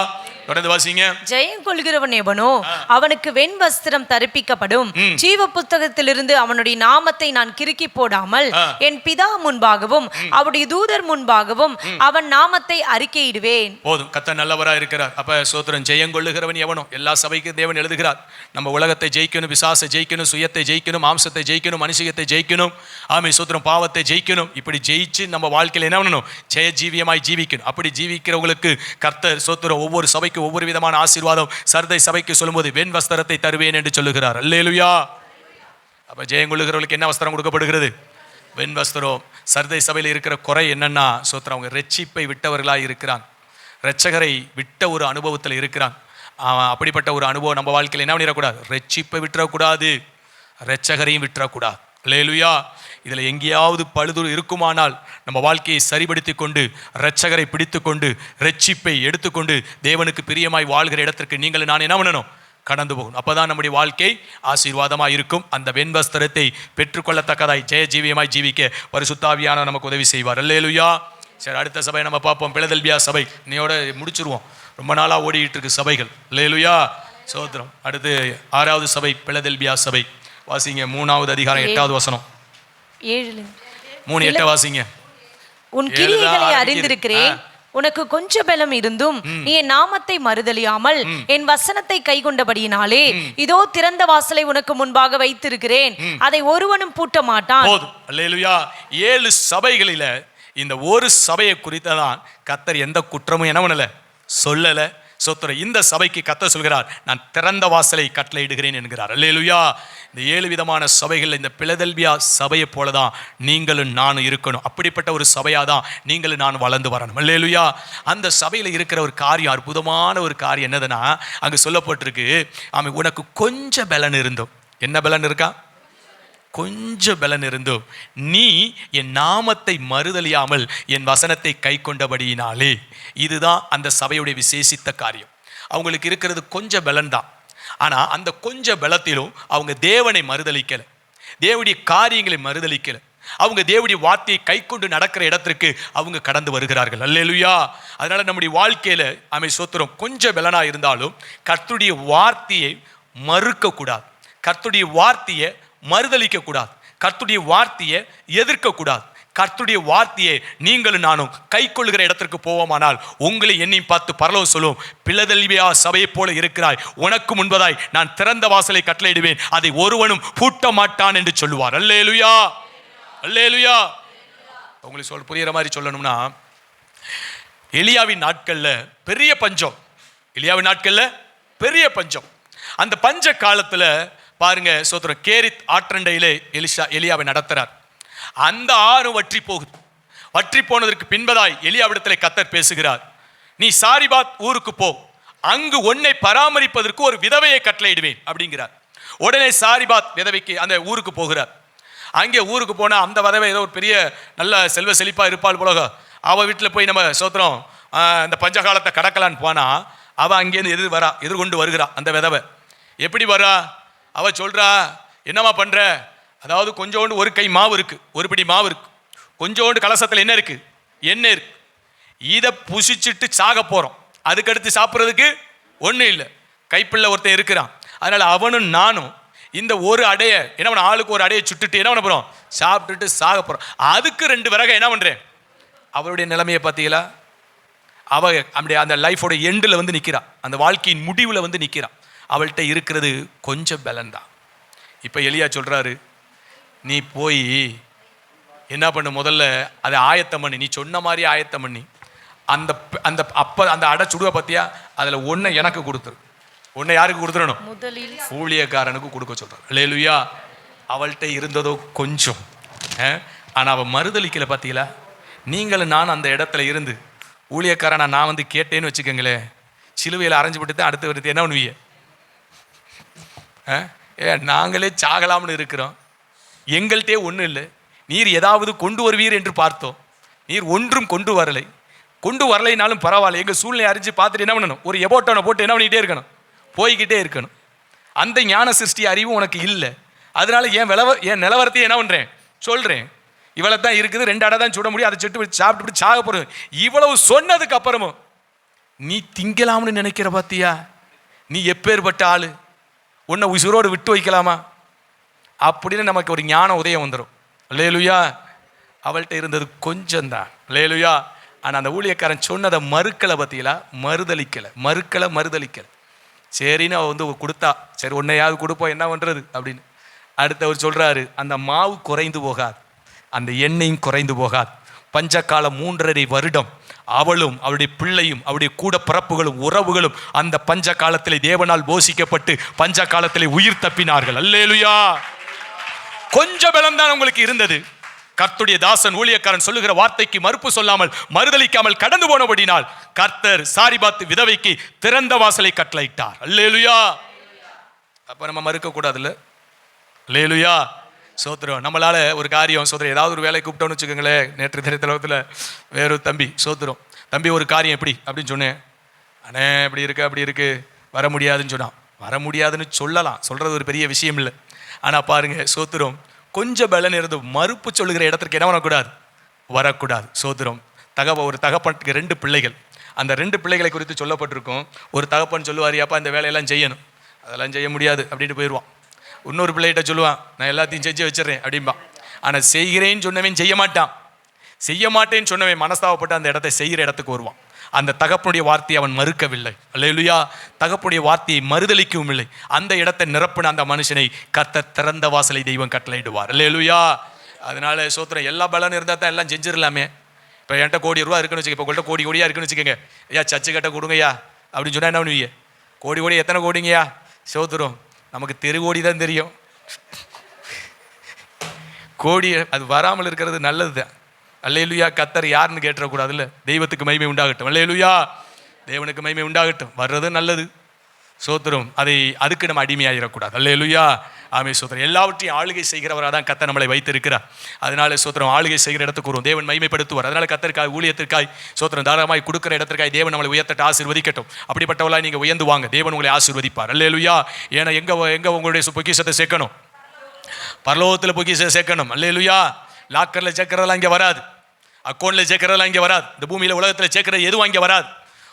தொடர்ந்து வாசிங்க. ஜெயம் கொள்கிறவன் எவனோ அவனுக்கு வெண் வஸ்திரம் தரிப்பிக்கப்படும். ஜீவ புத்தகத்திலிருந்து அவனுடைய நாமத்தை நான் கிறுக்கி போடாமல் என் பிதா முன்பாகவும் அவருடைய தூதர் முன்பாகவும் அவன் நாமத்தை அறிக்கையிடுவேன். போதும். கர்த்தர் நல்லவரா இருக்கிறார். அப்ப சோத்திரம். ஜெயம் கொள்ளுகிறவன் எவனோ எல்லா சபைக்கும் தேவன் எழுதுகிறார். நம்ம உலகத்தை ஜெயிக்கணும், பிசாசை ஜெயிக்கணும், சுயத்தை ஜெயிக்கணும், மாம்சத்தை ஜெயிக்கணும், மனுஷியத்தை ஜெயிக்கணும். ஆமே சோத்திரம். பாவத்தை ஜெயிக்கணும். இப்படி ஜெயிச்சு நம்ம வாழ்க்கையில் என்ன பண்ணணும், ஜெய ஜீவியமாய் ஜீவிக்கணும். அப்படி ஜீவிக்கிறவங்களுக்கு கர்த்தர் சோத்திரம் ஒவ்வொரு சபைக்கு ஒவ்வொரு விதமான ஆசீர்வாதம் சர்தை சபைக்கு சொல்லும்போது வெண் வஸ்திரத்தை தருவேன் என்று சொல்லுகிறார். அல்லேலுயா. அப்ப ஜெயம் கொள்ளுகிறவர்களுக்கு என்ன வஸ்திரம் கொடுக்கப்படுகிறது, வெண் வஸ்திரம். சர்தை சபையில் இருக்கிற குறை என்னன்னா சோத்திரம், அவங்க ரட்சிப்பை விட்டவர்களாக இருக்கிறாங்க, ரட்சகரை விட்ட ஒரு அனுபவத்தில் இருக்கிறாங்க. அப்படிப்பட்ட ஒரு அனுபவம் நம்ம வாழ்க்கையில் என்ன பண்ணிடக்கூடாது, ரட்சிப்பை விட்டுறக்கூடாது, ரட்சகரையும் விட்டுறக்கூடாது. அல்லேலுயா. இதில் எங்கேயாவது பழுது இருக்குமானால் நம்ம வாழ்க்கையை சரிபடுத்தி கொண்டு இரட்சகரை பிடித்து கொண்டு ரட்சிப்பை எடுத்துக்கொண்டு தேவனுக்கு பிரியமாய் வாழ்கிற இடத்திற்கு நீங்கள் நான் என்ன பண்ணணும், கடந்து போகணும். அப்போதான் நம்முடைய வாழ்க்கை ஆசீர்வாதமாக இருக்கும். அந்த வெண்வஸ்திரத்தை பெற்றுக்கொள்ளத்தக்கதாய் ஜெய ஜீவியமாய் ஜீவிக்க பரிசுத்தாவியான நமக்கு உதவி செய்வார். அல்லேலுயா. சரி, அடுத்த சபை நம்ம பார்ப்போம். பிலதெல்பியா சபை. இன்னையோட முடிச்சிருவோம். ரொம்ப நாளாக ஓடிட்டு இருக்கு சபைகள். அல்லேலுயா. சோத்திரம். அடுத்து 6வது சபை பிலதெல்பியா சபை. வாசிங்க. 3வது அதிகாரம் 8வது வசனம். 3:8 வாசிங்க. உன் கிரியைகளை அறிந்திருக்கிறேன், உனக்கு கொஞ்ச பலம் இருந்தும் நீ என் நாமத்தை மறுதலியாமல் என் வசனத்தை கை கொண்டபடியினாலே இதோ திறந்த வாசலை உனக்கு முன்பாக வைத்திருக்கிறேன், அதை ஒருவனும் பூட்ட மாட்டான். போதும். அல்லேலுயா. 7 சபைகளில இந்த ஒரு சபையை குறித்ததான் கர்த்தர் எந்த குற்றமும் என்ன பண்ணல, சொல்லல. சோத்திரம். இந்த சபைக்கு கர்த்தர் சொல்கிறார், நான் திறந்த வாசலை கட்டளையிடுகிறேன் என்கிறார். அல்லேலுயா. இந்த 7 விதமான சபைகள் இந்த பிலதெல்பியா சபையை போல தான் நீங்களும் நானும் இருக்கணும். அப்படிப்பட்ட ஒரு சபையாக தான் நீங்களும் நான் வளர்ந்து வரணும். அல்லேலுயா. அந்த சபையில் இருக்கிற ஒரு காரியம், அற்புதமான ஒரு காரியம் என்னதுன்னா, அங்கே சொல்லப்பட்டிருக்கு, உனக்கு கொஞ்சம் பலன் இருந்தோம். என்ன பலன் இருக்கா, கொஞ்சம் பலன் இருந்தோம் நீ என் நாமத்தை மறுதலியாமல் என் வசனத்தை கை கொண்டபடியினாலே. இதுதான் அந்த சபையுடைய விசேஷித்த காரியம். அவங்களுக்கு இருக்கிறது கொஞ்சம் பலன் தான். ஆனா அந்த கொஞ்ச பலத்திலும் அவங்க தேவனை மறுதலிக்கல, தேவனுடைய காரியங்களை மறுதலிக்கல. அவங்க தேவனுடைய வார்த்தையை கை கொண்டு நடக்கிற இடத்திற்கு அவங்க கடந்து வருகிறார்கள். அல்லேலூயா. அதனால நம்முடைய வாழ்க்கையில ஸ்தோத்திரம் கொஞ்சம் பலனா இருந்தாலும் கர்த்தருடைய வார்த்தையை மறுக்க கூடாது, கர்த்தருடைய வார்த்தையை மறுதலிக்க கூடாது, கர்த்தருடைய வார்த்தையை எதிர்க்க கூடாது. கர்த்தருடைய வார்த்தையை நீங்களும் நானும் கை கொள்ளுகிற இடத்திற்கு போவோமானால் உங்களை என்னையும் பார்த்து பரலோகம் சொல்லும், பிலதெல்பியா சபையை போல இருக்கிறாய், உனக்கு முன்பதாய் நான் திறந்த வாசலை கட்டளையிடுவேன், அதை ஒருவனும் பூட்ட மாட்டான் என்று சொல்லுவார். அல்லேலூயா, அல்லேலூயா. உங்களுக்கு புரியுற மாதிரி சொல்லணும்னா, எலியாவின் நாட்கள்ல பெரிய பஞ்சம், எலியாவின் நாட்கள்ல பெரிய பஞ்சம். அந்த பஞ்ச காலத்துல பாருங்க சோத்திரம், கேரித் ஆற்றண்டையிலே எலியாவை நடத்துறார். அந்த ஆறு வற்றி போகுது. வற்றி போனதற்கு பின்பதாய் எலியாவிடத்திலே கர்த்தர் பேசுகிறார், நீ சாரிபாத் ஊருக்கு போ, அங்கு உன்னை பராமரிப்பதற்கு ஒரு விதவையை கட்டளையிடுவேன் அப்படிங்கிறார். உடனே சாரிபாத் விதவைக்கு அந்த ஊருக்கு போகிறார். அங்கே ஊருக்கு போனால் அந்த விதவை ஏதோ ஒரு பெரிய நல்ல செல்வ செழிப்பாக இருப்பாள் போல. அவள் வீட்டில் போய் நம்ம சோத்திரம் இந்த பஞ்சகாலத்தை கடக்கலான்னு போனால் அவள் அங்கேருந்து எதிர்கொண்டு வருகிறா. அந்த விதவை எப்படி வரா? அவள் சொல்கிறா, என்னம்மா பண்ணுற? அதாவது கொஞ்சோண்டு ஒரு கை மாவு இருக்குது, ஒரு பிடி மாவு இருக்குது, கொஞ்சோண்டு கலசத்தில் என்ன இருக்குது? எண்ணெய் இருக்குது. இதை புசிச்சுட்டு சாக போகிறோம், அதுக்கடுத்து சாப்பிட்றதுக்கு ஒன்றும் இல்லை. கைப்பிள்ளை ஒருத்தன் இருக்கிறான். அதனால் அவனும் நானும் இந்த ஒரு அடையை என்ன பண்ண, ஆளுக்கு ஒரு அடையை சுட்டுட்டு என்ன பண்ண போகிறோம்? சாப்பிட்டுட்டு சாக போகிறோம். அதுக்கு 2 விறகை என்ன பண்ணுறேன்? அவருடைய நிலைமையை பார்த்தீங்களா? அவள் அப்படியே அந்த லைஃபோட எண்டில் வந்து நிற்கிறான், அந்த வாழ்க்கையின் முடிவில் வந்து நிற்கிறான். அவள்கிட்ட இருக்கிறது கொஞ்சம் பலன் தான். இப்போ எலியா சொல்கிறாரு, நீ போய் என்ன பண்ணு, முதல்ல அதை ஆயத்தம் பண்ணி, நீ சொன்ன மாதிரி ஆயத்தம் பண்ணி அந்த அந்த அப்போ அந்த அடை சுடுவ பற்றியா, அதில் ஒன்றை எனக்கு கொடுத்துரு. ஒன்றை யாருக்கு கொடுத்துடணும்? முதலில் ஊழியக்காரனுக்கு கொடுக்க சொல்கிறார். அல்லேலூயா. அவள்கிட்ட இருந்ததோ கொஞ்சம், ஆனால் அவள் மறுதலிக்கலை. பார்த்தீங்களா? நீங்களும் நான் அந்த இடத்துல இருந்து ஊழியக்காரனா நான் வந்து கேட்டேன்னு வச்சுக்கோங்களேன், சிலுவையில் அரைஞ்சு விட்டு தான் அடுத்த வருது என்ன பண்ணுவீங்க? நாங்களே சாகலாம்னு இருக்கிறோம், எங்கள்கிட்டே ஒன்றும் இல்லை, நீர் ஏதாவது கொண்டு வருவீர் என்று பார்த்தோம், நீர் ஒன்றும் கொண்டு வரலை. கொண்டு வரலைனாலும் பரவாயில்ல, எங்கள் சூழ்நிலை அறிஞ்சு பார்த்துட்டு என்ன பண்ணணும்? ஒரு எபோட்டோனை போட்டு என்ன பண்ணிக்கிட்டே இருக்கணும்? போய்கிட்டே இருக்கணும். அந்த ஞான சிருஷ்டி அறிவும் உனக்கு இல்லை. அதனால என் நிலவரத்தையும் என்ன பண்ணுறேன் சொல்கிறேன். இவ்வளோ தான் இருக்குது, 2 அடை தான் சுட முடியும், அதை சுட்டு சாப்பிட்டு சாக போகிறது. இவ்வளவு சொன்னதுக்கு அப்புறமும் நீ திங்கலாம்னு நினைக்கிற பார்த்தியா? நீ எப்பேற்பட்ட ஆளு, உன்னை உசுரோடு விட்டு வைக்கலாமா? அப்படின்னு நமக்கு ஒரு ஞான உதயம் வந்துடும். அல்லேலூயா. அவள்கிட்ட இருந்தது கொஞ்சம் தான். அல்லேலூயா. ஆனால் அந்த ஊழியக்காரன் சொன்னதை மறுக்கலை பார்த்தீங்களா? மறுதலிக்கலை. சரின்னு அவள் வந்து கொடுத்தா, சரி உன்னையாவது கொடுப்போம், என்ன பண்ணுறது அப்படின்னு. அடுத்தவர் சொல்கிறாரு, அந்த மாவு குறைந்து போகாது, அந்த எண்ணெயும் குறைந்து போகாது. பஞ்சகாலம் 3.5 வருடம் அவளும் அவளுடைய பிள்ளையும் அவருடைய கூட பிறப்புகளும் உறவுகளும் அந்த பஞ்ச காலத்திலே தேவனால் போஷிக்கப்பட்டு பஞ்ச காலத்திலே உயிர் தப்பினார்கள். அல்லேலூயா. கொஞ்சம் பலம் தான் உங்களுக்கு இருந்தது. கர்த்தருடைய தாசன் ஊழியக்காரன் சொல்லுகிற வார்த்தைக்கு மறுப்பு சொல்லாமல் மறுதலிக்காமல் கடந்து போனபடினால் கர்த்தர் சாரிபாத் விதவைக்கு திறந்த வாசலை கட்டளையிட்டார். அல்லேலூயா. அப்ப நம்ம மறுக்க கூடாதுல்ல? அல்லேலூயா. சோத்திரம். நம்மளால ஒரு காரியம் சோத்திரம், ஏதாவது ஒரு வேலை கூப்பிட்டோன்னு வச்சுக்கோங்களேன். நேற்று தினத்தில் வேறு தம்பி சோத்திரம், தம்பி ஒரு காரியம் எப்படி அப்படின்னு சொன்னேன். அண்ணே இப்படி இருக்கு அப்படி இருக்கு, வர முடியாதுன்னு சொன்னான். வர முடியாதுன்னு சொல்லலாம், சொல்றது ஒரு பெரிய விஷயம் இல்லை. ஆனால் பாருங்க சோத்திரம், கொஞ்சம் பலன் இருந்து மறுப்பு சொல்லுகிற இடத்திற்கு என்ன பண்ணக்கூடாது? வரக்கூடாது. சோத்திரம். ஒரு தகப்பனுக்கு 2 பிள்ளைகள். அந்த 2 பிள்ளைகளை குறித்து சொல்லப்பட்டிருக்கும். ஒரு தகப்பன் சொல்லுவார், அப்பா இந்த வேலையெல்லாம் செய்யணும், அதெல்லாம் செய்ய முடியாது அப்படின்ட்டு போயிடுவான். இன்னொரு பிள்ளைகிட்ட சொல்லுவான், நான் எல்லாத்தையும் செஞ்சு வச்சிடறேன் அப்படின்பா. ஆனால் செய்கிறேன்னு சொன்னவன் செய்ய மாட்டான், செய்ய மாட்டேன்னு சொன்னவன் மனஸ்தாபப்பட்டு அந்த இடத்தை செய்கிற இடத்துக்கு வருவான். அந்த தகப்பனுடைய வார்த்தையை அவன் மறுக்கவில்லை. அல்லேலூயா. தகப்பனுடைய வார்த்தையை மறுதலிக்கவும் இல்லை. அந்த இடத்தை நிரப்பின அந்த மனுஷனை கர்த்தர் திறந்த வாசலை தெய்வம் கட்டளையிடுவார். அல்லேலூயா. அதனால சோத்திரம், எல்லா பலன் இருந்தால் தான் எல்லாம் செஞ்சிடலாமே. இப்போ என்கிட்ட ₹1 கோடி இருக்குன்னு வச்சுக்க, இப்போ உங்கள்கிட்ட கோடியா இருக்குன்னு வச்சுக்கோங்க. ஐயா சர்ச்சு கட்ட கொடுங்கய்யா அப்படின்னு சொன்னால் என்ன பண்ணுவீங்க? கோடி எத்தனை கோடிங்கய்யா? சோத்திரம், நமக்கு கோடி தான் தெரியும். கோடி அது வராமல் இருக்கிறது நல்லது தான். அல்லேலூயா. கர்த்தர் யாருன்னு கேட்டுறக்கூடாதுல்ல. தெய்வத்துக்கு மகிமை உண்டாகட்டும். அல்லேலூயா. தேவனுக்கு மகிமை உண்டாகட்டும். வர்றது நல்லது. சோத்திரம். அதுக்கு நம்ம அடிமையாகிடக்கூடாது. அல்லேலூயா. ஆமே சோத்திரம். எல்லாவற்றையும் ஆளுகை செய்கிறவராக தான் கர்த்தர் நம்மளை வைத்திருக்கிறார். அதனால சோத்திரம், ஆளுகை செய்கிற இடத்துக்கு வரும் தேவன் மகிமைப்படுத்துவார். அதனால கர்த்தருக்காய் ஊழியத்திற்காய் சோத்திரம் தாராளமாய் கொடுக்கிற இடத்திற்காய் தேவன் நம்மளை உயர்த்தட்டு ஆசீர்வதிக்கட்டும். அப்படிப்பட்டவளாய் நீங்கள் உயர்ந்து வாங்க, தேவன் உங்களை ஆசீர்வதிப்பார். அல்லேலூயா. ஏன்னா எங்க உங்களுடைய பொக்கிஷத்தை சேர்க்கணும்? பரலோகத்தில் பொக்கிஷத்தை சேர்க்கணும். அல்லேலூயா. லாக்கர்ல சேர்க்கறதெல்லாம் இங்கே வராது, அக்கௌண்ட்ல சேர்க்கறதெல்லாம் இங்கே வராது, இந்த பூமியில் உலகத்தில் சேர்க்கறது எதுவும் இங்கே வராது.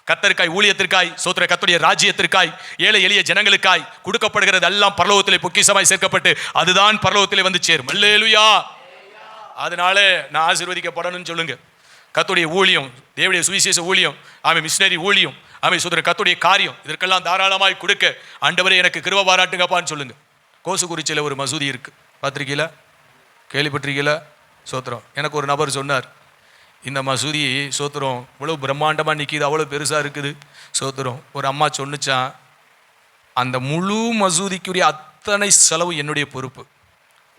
கர்த்தருக்காய், ஊழியத்திற்காய், சோத்திர கர்த்தருடைய ராஜ்யத்திற்காய், ஏழை எளிய ஜனங்களுக்காய் கொடுக்கப்படுகிறது எல்லாம் பரலோகத்திலே பொக்கிஷமாய் சேர்க்கப்பட்டு அதுதான் பரலோகத்திலே வந்து சேரும். அல்லேலூயா. அதனால நான் ஆசீர்வதிக்கப்படணும்னு சொல்லுங்க. கர்த்தருடைய ஊழியம், தேவனுடைய சுவிசேஷ ஊழியம், மிஷனரி ஊழியம், சோத்திர கர்த்தருடைய காரியம், இதற்கெல்லாம் தாராளமாய் கொடுக்க ஆண்டவரே எனக்கு கிருபை பாராட்டுங்கப்பான்னு சொல்லுங்க. கோசுகுறிச்சியில் ஒரு மசூதி இருக்கு, பார்த்திருக்கீங்களா, கேள்விப்பட்டிருக்கீங்களா? சோத்திரம். எனக்கு ஒரு நபர் சொன்னார், இந்த மசூதி சோத்திரம் இவ்வளோ பிரம்மாண்டமாக நிற்கிது, அவ்வளோ பெருசாக இருக்குது. சோத்திரம். ஒரு அம்மா சொன்னிச்சான், அந்த முழு மசூதிக்குரிய அத்தனை செலவு என்னுடைய பொறுப்பு,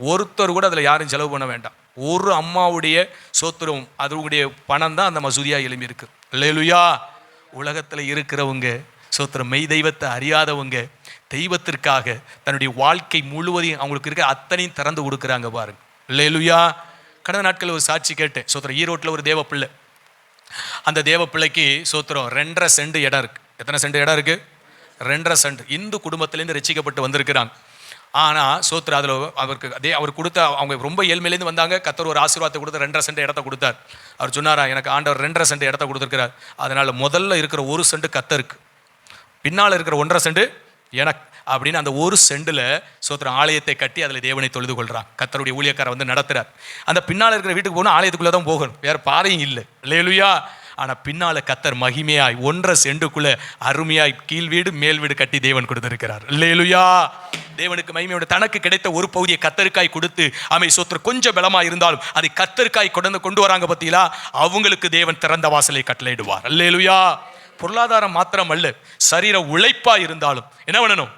ஒருத்தர் கூட அதில் யாரும் செலவு பண்ண வேண்டாம். ஒரு அம்மாவுடைய சோத்திரம் அதனுடைய பணம் தான் அந்த மசூதியாக எழும்பி இருக்கு. அல்லேலூயா. உலகத்தில் இருக்கிறவங்க சோத்திரம் மெய் தெய்வத்தை அறியாதவங்க தெய்வத்திற்காக தன்னுடைய வாழ்க்கை முழுவதையும் அவங்களுக்கு இருக்க அத்தனையும் திறந்து கொடுக்குறாங்க பாருங்க. அல்லேலூயா. கடந்த நாட்கள் ஒரு சாட்சி கேட்டேன். சோத்திரம் ஈரோட்டில் ஒரு தேவ பிள்ளை, அந்த தேவ பிள்ளைக்கு சோத்திரம் 2.5 சென்ட் இடம் இருக்கு. எத்தனை சென்ட் இடம் இருக்கு? 2.5 சென்ட். இந்து குடும்பத்திலேருந்து ரட்சிக்கப்பட்டு வந்திருக்கிறாங்க. ஆனால் சோத்திரம் அதில் அவருக்கு அவர் கொடுத்த, அவங்க ரொம்ப ஏழ்மையிலேருந்து வந்தாங்க. கர்த்தர் ஒரு ஆசீர்வாதத்தை கொடுத்து 2.5 சென்ட் இடத்த கொடுத்தார். அவர் சொன்னாரா, எனக்கு ஆண்டவர் 2.5 சென்ட் இடத்த கொடுத்துருக்கிறார், அதனால் முதல்ல இருக்கிற 1 சென்ட் கர்த்தருக்கு, பின்னால் இருக்கிற 1.5 சென்ட் எனக்கு அப்படின்னு அந்த 1 சென்டில் சோத்திரம் ஆலயத்தை கட்டி அதில் தேவனை தொழுது கொள்கிறான். கர்த்தருடைய ஊழியக்காரர் வந்து நடத்துகிறார். அந்த பின்னால் இருக்கிற வீட்டுக்கு போகணும், ஆலயத்துக்குள்ளே தான் போகணும், வேறு பாதையும் இல்லை. அல்லேலூயா. ஆனால் பின்னால் கர்த்தர் மகிமையாய் 1.5 சென்ட்டுக்குள்ளே அருமையாய் கீழ் வீடு மேல் வீடு கட்டி தேவன் கொடுத்திருக்கிறார். அல்லேலூயா. தேவனுக்கு மகிமையோட தனக்கு கிடைத்த ஒரு பகுதியை கர்த்தருக்காய் கொடுத்து சோத்திரம் கொஞ்சம் பலமா இருந்தாலும் அதை கர்த்தருக்காய் கொண்டு வராங்க பத்தியா, அவங்களுக்கு தேவன் திறந்த வாசலை கட்டளையிடுவார். அல்லேலூயா. பொருளாதாரம் மாத்திரம் அல்ல, சரீர உழைப்பா இருந்தாலும் என்ன பண்ணணும்,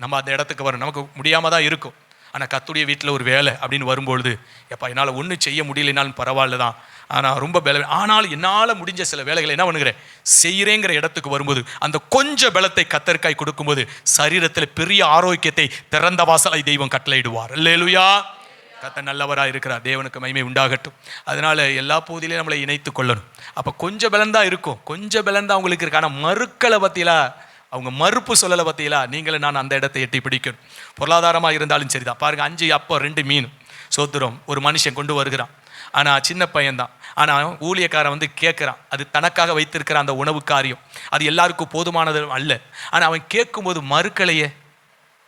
நம்ம அந்த இடத்துக்கு வரணும். நமக்கு முடியாம தான் இருக்கும், ஆனால் கர்த்தருடைய வீட்டில் ஒரு வேலை அப்படின்னு வரும்பொழுது, எப்பா என்னால் ஒன்றும் செய்ய முடியலைனாலும் பரவாயில்ல தான், ஆனால் ரொம்ப ஆனாலும் என்னால் முடிஞ்ச சில வேலைகளை என்ன பண்ணுகிறேன் செய்கிறேங்கிற இடத்துக்கு வரும்போது அந்த கொஞ்சம் பலத்தை கர்த்தருக்காய் கொடுக்கும்போது சரீரத்தில் பெரிய ஆரோக்கியத்தை திறந்த வாசலை தெய்வம் கட்டளையிடுவார். அல்லேலூயா. கர்த்தர் நல்லவராக இருக்கிறார். தேவனுக்கு மகிமை உண்டாகட்டும். அதனால எல்லா பகுதியிலையும் நம்மளை இணைத்து கொள்ளணும். அப்போ கொஞ்சம் பலன்தான் இருக்கும், கொஞ்சம் பலன்தான் அவங்களுக்கு இருக்கு. ஆனால் மறுக்களை பற்றியலா, அவங்க மறுப்பு சொல்லலை பற்றியலா, நீங்களும் நான் அந்த இடத்தை எட்டி பிடிக்கணும். பொருளாதாரமாக இருந்தாலும் சரிதான். பாருங்க, 5 அப்பம் 2 மீன் சோத்திரம் ஒரு மனுஷன் கொண்டு வருகிறான். ஆனால் சின்ன பையன்தான். ஆனால் ஊழியக்காரன் வந்து கேட்குறான், அது தனக்காக வைத்திருக்கிற அந்த உணவு காரியம் அது எல்லாருக்கும் போதுமானது அல்ல. ஆனால் அவன் கேட்கும்போது மறுக்கலையே,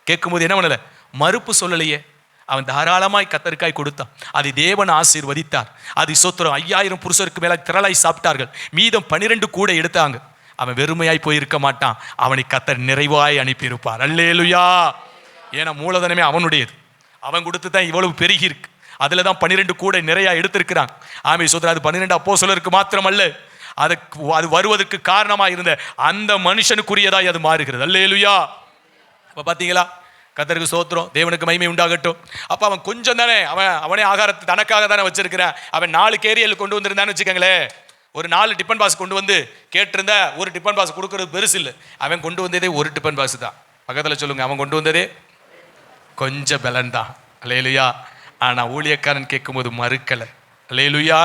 கேட்கும்போது என்ன பண்ணலை, மறுப்பு சொல்லலையே. அவன் தாராளமாய் கர்த்தருக்காய் கொடுத்தான். அதை தேவன் ஆசீர்வதித்தார். அது சோத்திரம் 5000 புருஷருக்கு மேலே திரளாய் சாப்பிட்டார்கள். மீதம் 12 கூட எடுத்தாங்க. அவன் வெறுமையாய் போயிருக்க மாட்டான், அவனை கர்த்தர் நிறைவாய் அனுப்பியிருப்பார். அல்லேலூயா. ஏன்னா மூலதனமே அவனுடையது, அவன் கொடுத்து தான் இவ்வளவு பெருகி இருக்கு. அதில் தான் 12 கூட நிறையா எடுத்திருக்கிறாங்க. சோதரா, அது 12 அப்போஸ்தலருக்கு மாத்திரம் அல்ல, அது வருவதற்கு காரணமாக இருந்த அந்த மனுஷனுக்குரியதாய் அது மாறுகிறது. அல்லேலூயா. அப்போ பார்த்தீங்களா, கர்த்தருக்கு ஸ்தோத்திரம், தேவனுக்கு மகிமை உண்டாகட்டும். அப்போ அவன் கொஞ்சம் தானே, அவனே ஆகாரத்தை தனக்காக தானே வச்சிருக்கிறான். அவன் 4 கேரியல் கொண்டு வந்திருந்தான்னு வச்சுக்கோங்களேன், ஒரு 4 டிஃபன் பாக்ஸ் கொண்டு வந்து கேட்டிருந்தா ஒரு டிஃபன் பாக்ஸ் கொடுக்கறது பெருசு இல்லை. அவன் கொண்டு வந்ததே ஒரு டிஃபன் பாக்ஸ் தான். பக்கத்தில் சொல்லுங்க, அவன் கொண்டு வந்ததே கொஞ்சம் பலன் தான். அல்லேலூயா. ஆனால் ஊழியக்காரன் கேட்கும்போது மறுக்கலை. அல்லேலூயா.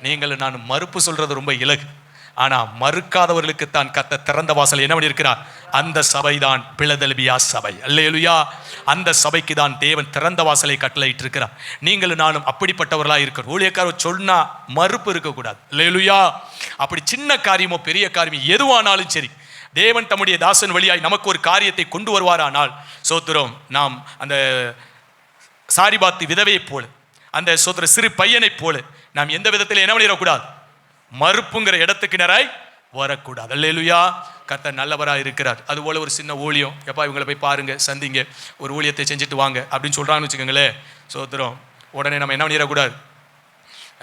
நீங்கள் நான் மறுப்பு சொல்றது ரொம்ப இலகு, ஆனால் மறுக்காதவர்களுக்கு தான் கர்த்தர் திறந்த வாசல் என்ன பண்ணியிருக்கிறார். அந்த சபை தான் பிலதெல்பியா சபை. அல்லேலூயா. அந்த சபைக்கு தான் தேவன் திறந்த வாசலை கட்டளையிட்டு இருக்கிறார். நீங்களும் நானும் அப்படிப்பட்டவர்களாக இருக்கிறோம். ஊழியக்காரர் சொன்னா மறுப்பு இருக்கக்கூடாது. அல்லேலூயா. அப்படி சின்ன காரியமோ பெரிய காரியமோ எதுவானாலும் சரி, தேவன் தம்முடைய தாசன் வழியாய் நமக்கு ஒரு காரியத்தை கொண்டு வருவாரானால் சோத்திரம், நாம் அந்த சாரிபாத்து விதவையை போல, அந்த சோத்திர சிறு பையனை போல நாம் எந்த விதத்தில் என்ன பண்ணிடக்கூடாது, மறுப்புங்கிற இடத்துக்கு நேராய் வரக்கூடாது. அல்லேலூயா. கர்த்தர் நல்லவராக இருக்கிறார். அதுபோல் ஒரு சின்ன ஊழியம், எப்பா இவங்களை போய் பாருங்க, சந்திங்க, ஒரு ஊழியத்தை செஞ்சுட்டு வாங்க அப்படின்னு சொல்கிறாங்கன்னு வச்சுக்கோங்களேன். சோத்திரம், உடனே நம்ம என்ன பண்ணிடக்கூடாது,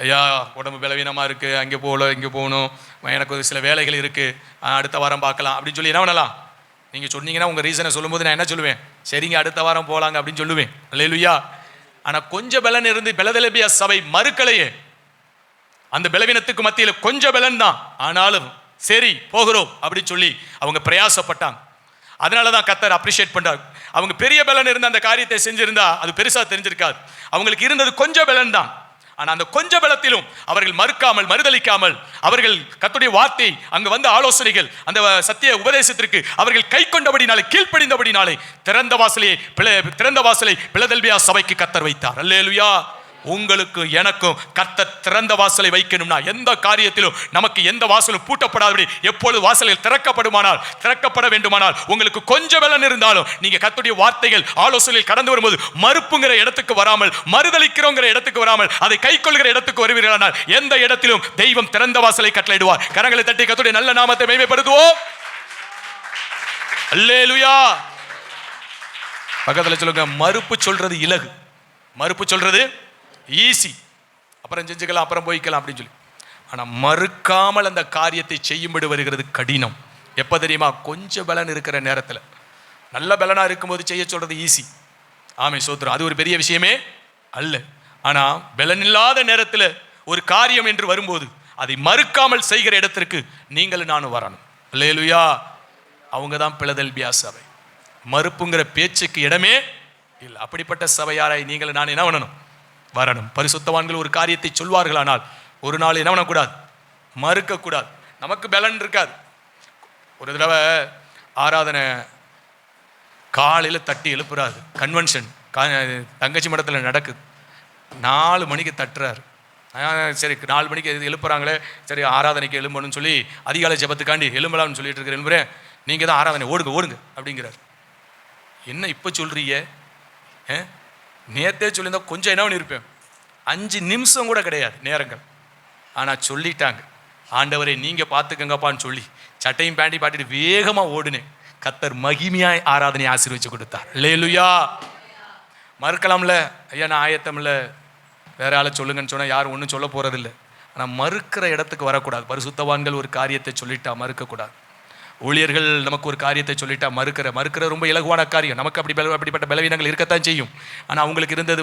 ஐயா உடம்பு பலவீனமாக இருக்குது, அங்கே போகல இங்கே போகணும், எனக்கு ஒரு சில வேலைகள் இருக்குது, அடுத்த வாரம் பார்க்கலாம் அப்படின்னு சொல்லி என்ன பண்ணலாம். நீங்கள் சொன்னீங்கன்னா உங்கள் ரீசனை சொல்லும்போது நான் என்ன சொல்லுவேன், சரிங்க அடுத்த வாரம் போகலாங்க அப்படின்னு சொல்லுவேன். அல்லேலூயா. ஆனால் கொஞ்சம் பலன் இருந்து பிலதெல்பியா சபை மறுக்கலையே. அந்த பலவீனத்துக்கு மத்தியில் கொஞ்சம் பலன் தான், ஆனாலும் சரி போகிறோம் அப்படின்னு சொல்லி அவங்க பிரயாசப்பட்டாங்க. அதனால தான் கர்த்தர் அப்ரிஷியேட் பண்றார். அவங்க பெரிய பலன் இருந்த அந்த காரியத்தை செஞ்சிருந்தா அது பெருசா தெரிஞ்சிருக்காது. அவங்களுக்கு இருந்தது கொஞ்சம் பலன் தான். ஆனால் அந்த கொஞ்ச பலத்திலும் அவர்கள் மறுக்காமல் மறுதளிக்காமல் அவர்கள் கர்த்தருடைய வார்த்தை அங்கு வந்த ஆலோசனைகள் அந்த சத்திய உபதேசத்திற்கு அவர்கள் கை கொண்டபடினாலே கீழ்ப்படிந்தபடினாலே திறந்த வாசலை பிலதெல்பியா சபைக்கு கர்த்தர் வைத்தார். அல்லேலூயா. உங்களுக்கு எனக்கும் கர்த்தர் திறந்த வாசலை வைக்கணும்னா, எந்த காரியத்திலும் நமக்கு எந்த வாசலும் பூட்டப்படாதபடி எப்பொழுது வாசல்கள் திறக்கப்பட வேண்டுமானால், உங்களுக்கு கொஞ்சம் பலன் இருந்தாலும் நீங்க கர்த்தருடைய வார்த்தைகள் ஆலோசனையில் கடந்து வரும்போது மறுப்புங்கிற இடத்துக்கு வராமல், மறுதலிக்கிறோங்கிற இடத்துக்கு வராமல், அதை கைக்கொள்கிற இடத்துக்கு வருவீர்களானால் எந்த இடத்திலும் தெய்வம் திறந்த வாசலை கட்டளையிடுவார். கரங்களை தட்டி கர்த்தருடைய நல்ல நாமத்தை மகிமைப்படுத்துவோம். அல்லேலூயா. பக்கத்துல சொல்லுங்க, மறுப்பு சொல்றது இலகு, மறுப்பு சொல்றது ஈஸி, அப்புறம் செஞ்சுக்கலாம், அப்புறம் போய்க்கலாம் அப்படின்னு சொல்லி. ஆனா மறுக்காமல் அந்த காரியத்தை செய்யும்படி வருகிறது கடினம். எப்ப தெரியுமா? கொஞ்சம் பலன் இருக்கிற நேரத்தில், நல்ல பலனா இருக்கும்போது செய்ய சொல்றது ஈஸி. ஆமே சோத்திரம், அது ஒரு பெரிய விஷயமே அல்ல. ஆனா பலன் இல்லாத நேரத்தில் ஒரு காரியம் என்று வரும்போது அதை மறுக்காமல் செய்கிற இடத்திற்கு நீங்களும் நானும் வரணும். அல்லேலூயா. அவங்க தான் பிலதெல்பியா சபை. மறுப்புங்கிற பேச்சுக்கு இடமே இல்லை. அப்படிப்பட்ட சபையாராய் நீங்கள் நான் என்ன பண்ணணும்? வரணும். பரிசுத்தவான்கள் ஒரு காரியத்தை சொல்வார்களானால் ஒரு நாள் என்ன பண்ணக்கூடாது? மறுக்கக்கூடாது. நமக்கு பலன் இருக்காது. ஒரு தடவை ஆராதனை காலையில் தட்டி எழுப்புறாரு, கன்வென்ஷன் தங்கச்சி மடத்தில் நடக்குது. 4 மணிக்கு தட்டுறாரு. சரி 4 மணிக்கு எழுப்புறாங்களே, சரி ஆராதனைக்கு எழும்பணும்னு சொல்லி அதிகாலை ஜெபத்துக்காண்டி எழும்பலாம்னு சொல்லிட்டு இருக்கிற எழும்புறேன். நீங்கள் தான் ஆராதனை ஓடுங்க அப்படிங்கிறார். என்ன இப்போ சொல்கிறீங்க? நேற்றே சொல்லியிருந்தா கொஞ்சம் என்ன பண்ணியிருப்பேன், 5 நிமிஷம் கூட கிடையாது நேரங்கள். ஆனால் சொல்லிட்டாங்க, ஆண்டவரை நீங்கள் பார்த்துக்கங்கப்பான்னு சொல்லி சட்டையும் பேண்டி பாட்டிட்டு வேகமாக ஓடுனேன். கர்த்தர் மகிமையாய் ஆராதனை ஆசீர்வதிச்சு கொடுத்தார். அல்லேலூயா. மறுக்கலாம்ல, ஐயா நான் ஆயத்தம் இல்லை, வேற ஆளை சொல்லுங்கன்னு சொன்னால் யாரும் ஒன்றும் சொல்ல போகிறதில்லை. ஆனால் மறுக்கிற இடத்துக்கு வரக்கூடாது. பரிசுத்தவான்கள் ஒரு காரியத்தை சொல்லிட்டா மறுக்கக்கூடாது. ஊழியர்கள் நமக்கு ஒரு காரியத்தை சொல்லிட்டா மறுக்கிற ரொம்ப இலகுவான காரியம். நமக்கு அப்படிப்பட்ட பலவீனங்கள் இருக்கத்தான் செய்யும். ஆனால் அவங்களுக்கு இருந்தது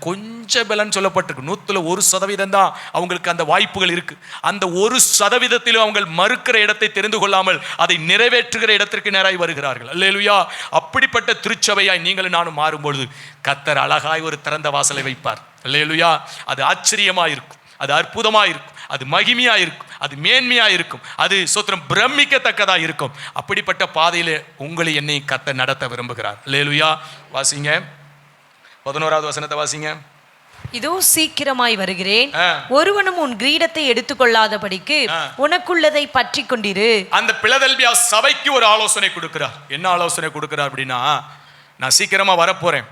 கொஞ்சம் பலன் சொல்லப்பட்டிருக்கு. 100% தான் அவங்களுக்கு அந்த வாய்ப்புகள் இருக்கு. அந்த 1% அவங்க மறுக்கிற இடத்தை தெரிந்து கொள்ளாமல் அதை நிறைவேற்றுகிற இடத்திற்கு நேராய் வருகிறார்கள். அல்லேலூயா. அப்படிப்பட்ட திருச்சபையாய் நீங்களும் நானும் மாறும்பொழுது கர்த்தர் அழகாய் ஒரு திறந்த வாசலை வைப்பார். அல்லேலூயா. அது ஆச்சரியமாக இருக்கும், அது அற்புதமாக இருக்கும், அது மகிமையாக இருக்கும், அது மேன்மையாக இருக்கும், அது சோத்திரம் பிரமிக்கத்தக்கதாக இருக்கும். அப்படிப்பட்ட பாதையில் உங்களை என்னை கர்த்தர் நடத்த விரும்புகிறார். அல்லேலூயா. வாசிங்க 11வது வசனத்தை வாசிங்க. இதோ சீக்கிரமாய் வருகிறேன், ஒருவனும் உன் கிரீடத்தை எடுத்துக்கொள்ளாதபடிக்கு உனக்குள்ளதை பற்றி கொண்டிரு. அந்த பிலதெல்பியா சபைக்கு ஒரு ஆலோசனை கொடுக்கிறார். என்ன ஆலோசனை கொடுக்கிறார் அப்படின்னா, நான் சீக்கிரமா வரப்போறேன்,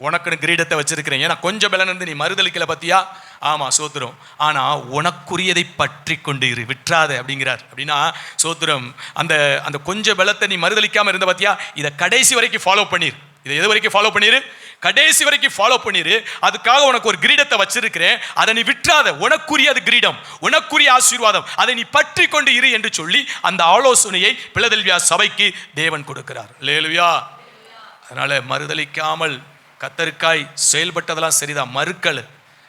உனக்குன்னு கிரீடத்தை வச்சிருக்கிறேன். ஏன்னா கொஞ்சம் பலன் இருந்து நீ மறுதலிக்கல பத்தியா? ஆமா சோத்திரம். ஆனா உனக்குரியதை பற்றி கொண்டு இரு, விட்டுறாத அப்படிங்கிறார். அப்படின்னா சோத்திரம், அந்த அந்த கொஞ்சம் பலத்தை நீ மறுதலிக்காம இருந்த பத்தியா, இதை கடைசி வரைக்கும் ஃபாலோ பண்ணிரு. இதை எது வரைக்கும் ஃபாலோ பண்ணிரு? கடைசி வரைக்கும் ஃபாலோ பண்ணிரு. அதுக்காக உனக்கு ஒரு கிரீடத்தை வச்சிருக்கிறேன், அதை நீ விட்டுறாத. உனக்குரியது கிரீடம், உனக்குரிய ஆசீர்வாதம், அதை நீ பற்றி கொண்டு இரு என்று சொல்லி அந்த ஆலோசனையை பிலதெல்பியா சபைக்கு தேவன் கொடுக்கிறார். அல்லேலூயா. அதனால மறுதலிக்காமல் கர்த்தருக்காய் செயல்பட்டதெல்லாம் சரிதான். மறுக்கல்,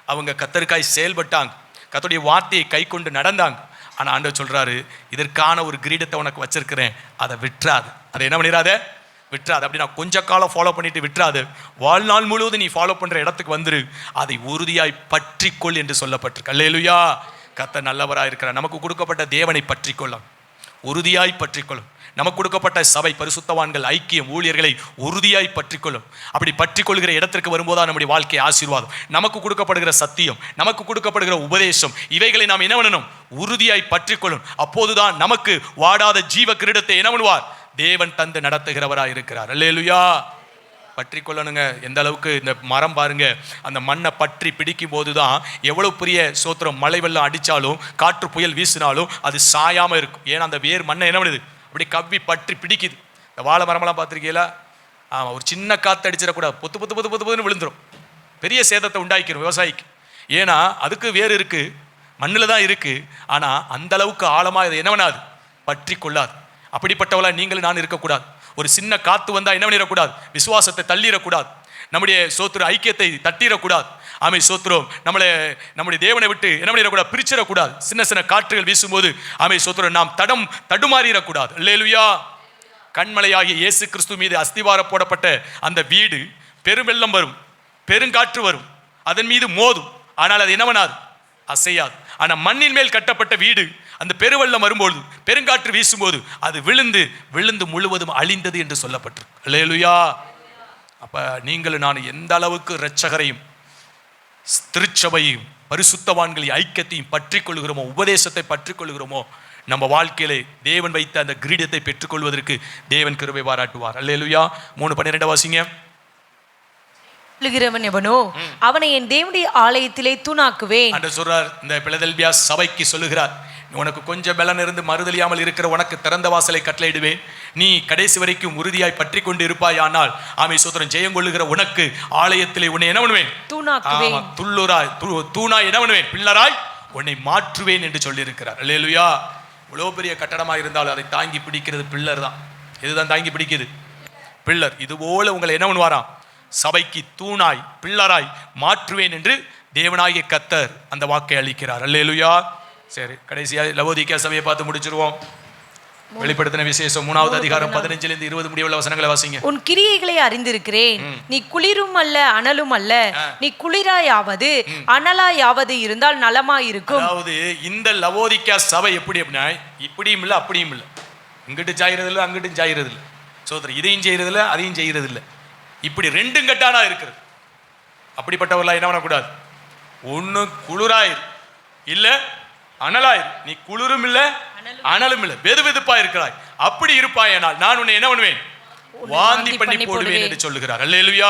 அவங்க கர்த்தருக்காய் செயல்பட்டாங்க, கர்த்தருடைய வார்த்தையை கை கொண்டு நடந்தாங்க. ஆனால் ஆண்டவர் சொல்றாரு, இதற்கான ஒரு கிரீடத்தை உனக்கு வச்சிருக்கிறேன், அதை விட்டுறாது. அதை என்ன பண்ணிடாத? விட்டுறாது. அப்படின்னா கொஞ்ச காலம் ஃபாலோ பண்ணிட்டு விட்டுறாது. வாழ்நாள் முழுவதும் நீ ஃபாலோ பண்ற இடத்துக்கு வந்துரு, அதை உறுதியாய் பற்றிக்கொள் என்று சொல்லப்பட்டிருக்கு. அல்லேலூயா. கர்த்தர் நல்லவராக இருக்கிறார். நமக்கு கொடுக்கப்பட்ட தேவனை பற்றிக்கொள்ளும், உறுதியாய் பற்றிக்கொள்ளும். நமக்கு கொடுக்கப்பட்ட சபை பரிசுத்தவான்கள் ஐக்கியம் ஊழியர்களை உறுதியாய் பற்றிக்கொள்ளும். அப்படி பற்றிக்கொள்கிற இடத்திற்கு வரும்போது நம்முடைய வாழ்க்கை ஆசீர்வாதம். நமக்கு கொடுக்கப்படுகிற சத்தியம், நமக்கு கொடுக்கப்படுகிற உபதேசம், இவைகளை நாம் என்ன பண்ணணும்? உறுதியாய் பற்றிக்கொள்ளும். அப்போதுதான் நமக்கு வாடாத ஜீவ கிரீடத்தை என்ன பண்ணுவார்? தேவன் தந்து நடத்துகிறவராக இருக்கிறார். அல்லேலூயா. பற்றி கொள்ளணுங்க. எந்த அளவுக்கு இந்த மரம் பாருங்க, அந்த மண்ணை பற்றி பிடிக்கும் போதுதான் எவ்வளவு பெரிய சோத்திரம் மழை வெள்ளம் அடித்தாலும் காற்று புயல் வீசினாலும் அது சாயாமல் இருக்கும். ஏன்னா அந்த வேர் மண்ணை என்ன பண்ணுது? அப்படி கவ்வி பற்றி பிடிக்குது. இந்த வாழை மரமெல்லாம் பார்த்துருக்கீங்களா? ஆமாம், ஒரு சின்ன காற்று அடிச்சிடக்கூடாது, பொத்து பொத்து பொத்து பொத்து பொத்துன்னு விழுந்துடும், பெரிய சேதத்தை உண்டாக்கிடும் விவசாயிக்கு. ஏன்னா அதுக்கு வேர் இருக்குது, மண்ணில் தான் இருக்குது. ஆனால் அந்த அளவுக்கு ஆழமாக இதை என்ன பண்ணாது? பற்றி கொள்ளாது. அப்படிப்பட்டவளா நீங்களும் நான் இருக்கக்கூடாது. ஒரு சின்ன காற்று வந்தால் என்ன பண்ணிடக்கூடாது? விசுவாசத்தை தள்ளிடக்கூடாது, நம்முடைய சோத்திர ஐக்கியத்தை தட்டிடக்கூடாது. ஆமை சோத்திரம், நம்முடைய தேவனை விட்டு என்ன பண்ணிடக்கூடாது? பிரிச்சிடக்கூடாது. சின்ன சின்ன காற்றுகள் வீசும்போது ஆமை சோத்திரம் நாம் தடுமாறிடக்கூடாது. அல்லேலூயா. கண்மலையாகிய இயேசு கிறிஸ்து மீது அஸ்திவார போடப்பட்ட அந்த வீடு பெருவெள்ளம் வரும், பெருங்காற்று வரும், அதன் மீது மோதும், ஆனால் அது என்ன பண்ணாது? அசையாது. ஆனால் மண்ணின் மேல் கட்டப்பட்ட வீடு அந்த பெருவெள்ளம் வரும்போது, பெருங்காற்று வீசும்போது அது விழுந்து விழுந்து முழுவதும் அழிந்தது என்று சொல்லப்பட்டிருக்கு. அல்லேலூயா. அப்ப நீங்களும் நான் எந்த அளவுக்கு இரட்சகரையும் திருச்சபையும் பரிசுத்தவான்களை ஐக்கியத்தையும் பற்றிக் கொள்கிறோமோ, உபதேசத்தை பற்றிக் கொள்கிறோமோ, நம்ம வாழ்க்கையிலே தேவன் வைத்த அந்த கிரீடத்தை பெற்றுக்கொள்வதற்கு தேவன் கிருபை பாராட்டுவார். அல்லேலூயா. 3:12 வாசிங்க. சொல்லுகிறவன் எவனோ அவனை என் தேவனுடைய ஆலயத்திலே தூணாக்குவேன் என்று சொல்றார். இந்த பிலதெல்பியா சபைக்கு சொல்லுகிறார், உனக்கு கொஞ்சம் பலன் இருந்து மறுதலியாமல் இருக்கிற உனக்கு திறந்த வாசலை கட்டளையிடுவேன். நீ கடைசி வரைக்கும் உறுதியாய் பற்றி கொண்டு இருப்பாயானால் ஆமை சோதரன் ஜெயம் கொள்ளுகிற உனக்கு ஆலயத்திலே உன்னை என்ன பண்ணுவேன்? தூணாக்குவேன். தூணாய் என்ன பண்ணுவேன்? பில்லராய் உன்னை மாற்றுவேன் என்று சொல்லி இருக்கிறார். அல்லேலூயா. இவ்வளவு பெரிய கட்டடமா இருந்தாலும் அதை தாங்கி பிடிக்கிறது பில்லர் தான். இதுதான் தாங்கி பிடிக்குது, பில்லர். இது போல உங்களை என்ன பண்ணுவாராம்? சபைக்கு தூணாய் பில்லராய் மாற்றுவேன் என்று தேவனாகிய கர்த்தர் அந்த வாக்கை அளிக்கிறார். அல்லேலூயா. சரி, கடைசியா லவோதிக்கேயா சபையை பார்த்து முடிச்சிருவோம். வெளிப்படுத்தின விசேஷம் 3வது அதிகாரம் 15 20 முடிவுள்ள வசனங்களை வாசிங்க. உன் கிரியைகளை அறிந்திருக்கிறேன். நீ குளிரும் அல்ல அனலும் அல்ல. நீ குளிராயாவது அனலாயாவது இருந்தால் நலமாயிருக்கும். அதாவது இந்த லவோதிக்கேயா சபை எப்படி அப்படின்னா, இப்படியும் இல்லை அப்படியும் இல்லை, இங்கிட்டு சாயிறது இல்லை அங்கிட்டும் சாயிறது இல்லை, சோதரி இதையும் செய்யறது இல்லை அதையும் செய்யறது இல்லை, இப்படி ரெண்டும் கட்டானா இருக்கிறது. அப்படிப்பட்டவர்களா என்ன பண்ணக்கூடாது? ஒன்று குளிராயிரு இல்ல அனலாயிரு. நீ குளிரும் இல்லை அனலும் இல்லை, வெது வெதுப்பா இருக்கிறாய். அப்படி இருப்பாயனால் நான் உன்னை என்ன பண்ணுவேன்? வாந்தி பண்ணி போடுவேன் என்று சொல்லுகிறார். அல்லேலூயா.